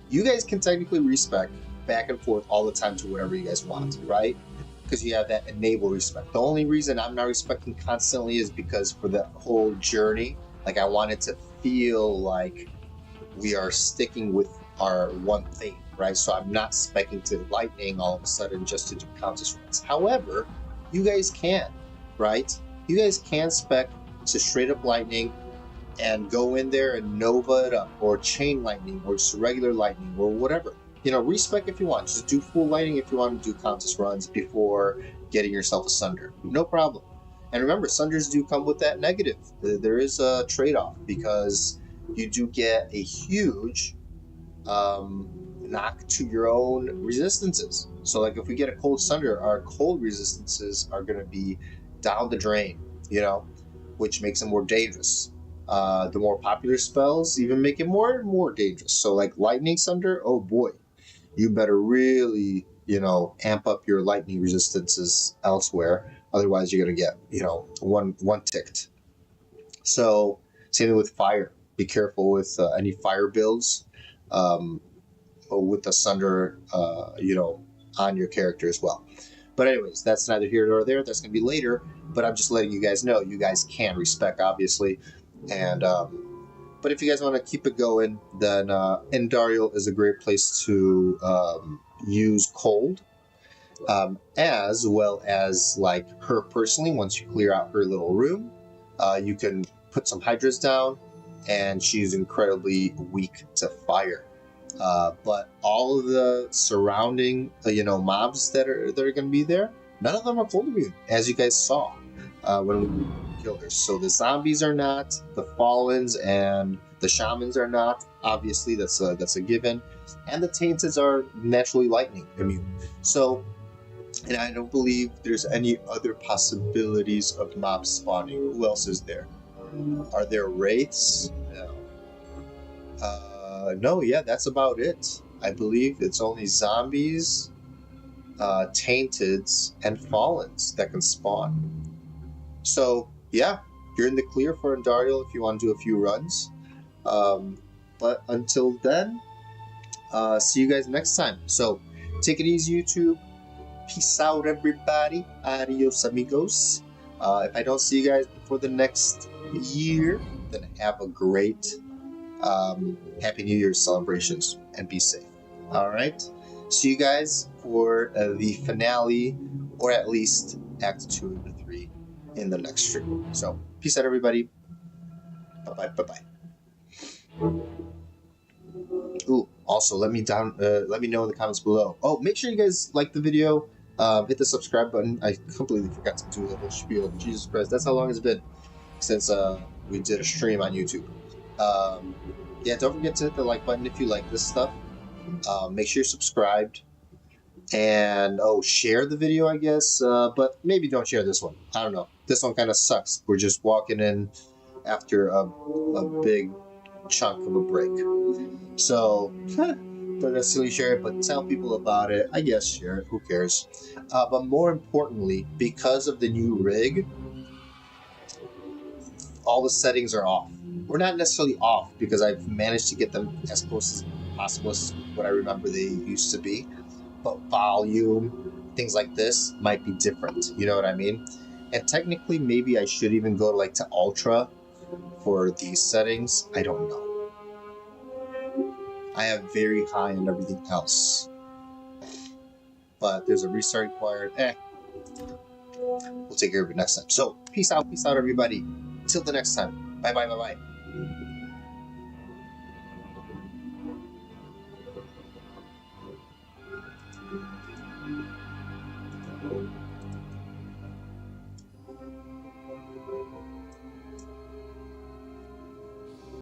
You guys can technically respect back and forth all the time to whatever you guys want, right? Because you have that enable respect. The only reason I'm not respecting constantly is because for the whole journey, like I want it to feel like we are sticking with our one thing, right? So I'm not specking to lightning all of a sudden just to do Countess runs. However, you guys can, right? You guys can spec to straight up lightning and go in there and Nova it up, or chain lightning, or just regular lightning, or whatever. you know, respec if you want. Just do full lighting if you want to do contest runs before getting yourself a Sunder. No problem. And remember, Sunders do come with that negative. There is a trade-off because you do get a huge knock to your own resistances. So like if we get a cold Sunder, our cold resistances are going to be down the drain, you know, which makes them more dangerous. The more popular spells even make it more and more dangerous. So like Lightning Sunder, oh boy, you better really, you know, amp up your lightning resistances elsewhere. Otherwise, you're going to get, you know, one ticked. So same thing with fire. Be careful with any fire builds with the Sunder, you know, on your character as well. But anyways, that's neither here nor there. That's going to be later. But I'm just letting you guys know. You guys can respec, obviously. And but if you guys want to keep it going, then Endariel is a great place to use cold, as well as like her personally. Once you clear out her little room, you can put some hydras down, and she's incredibly weak to fire. But all of the surrounding, you know, mobs that are going to be there, none of them are cold immune, as you guys saw when we killed her. So the zombies are not, the Fallens and the Shamans are not. Obviously, that's a given, and the Tainted are naturally lightning immune. So, and I don't believe there's any other possibilities of mob spawning. Who else is there? Are there wraiths? No. No, yeah, that's about it. I believe it's only zombies, tainteds, and fallens that can spawn. So, yeah, you're in the clear for Endariel if you want to do a few runs. But until then, see you guys next time. So, take it easy, YouTube. Peace out, everybody. Adios, amigos. If I don't see you guys before the next year, then have a great Happy New Year's celebrations and be safe. All right. See you guys for the finale, or at least Act 2 and 3 in the next stream. So, peace out, everybody. Bye-bye. Bye-bye. Ooh, also, let me know in the comments below. Oh, make sure you guys like the video. Hit the subscribe button. I completely forgot to do the whole spiel. Jesus Christ, that's how long it's been since we did a stream on YouTube. Yeah, don't forget to hit the like button if you like this stuff. Make sure you're subscribed. And, share the video, I guess. But maybe don't share this one. I don't know. This one kind of sucks. We're just walking in after a big chunk of a break. So, don't necessarily share it, but tell people about it. I guess share it. Who cares? But more importantly, because of the new rig, all the settings are off. We're not necessarily off because I've managed to get them as close as possible as what I remember they used to be. But volume, things like this might be different. You know what I mean? And technically, maybe I should even go to Ultra for these settings. I don't know. I have very high and everything else. But there's a restart required. We'll take care of it next time. So, peace out, everybody. Till the next time. Bye, bye, bye, bye.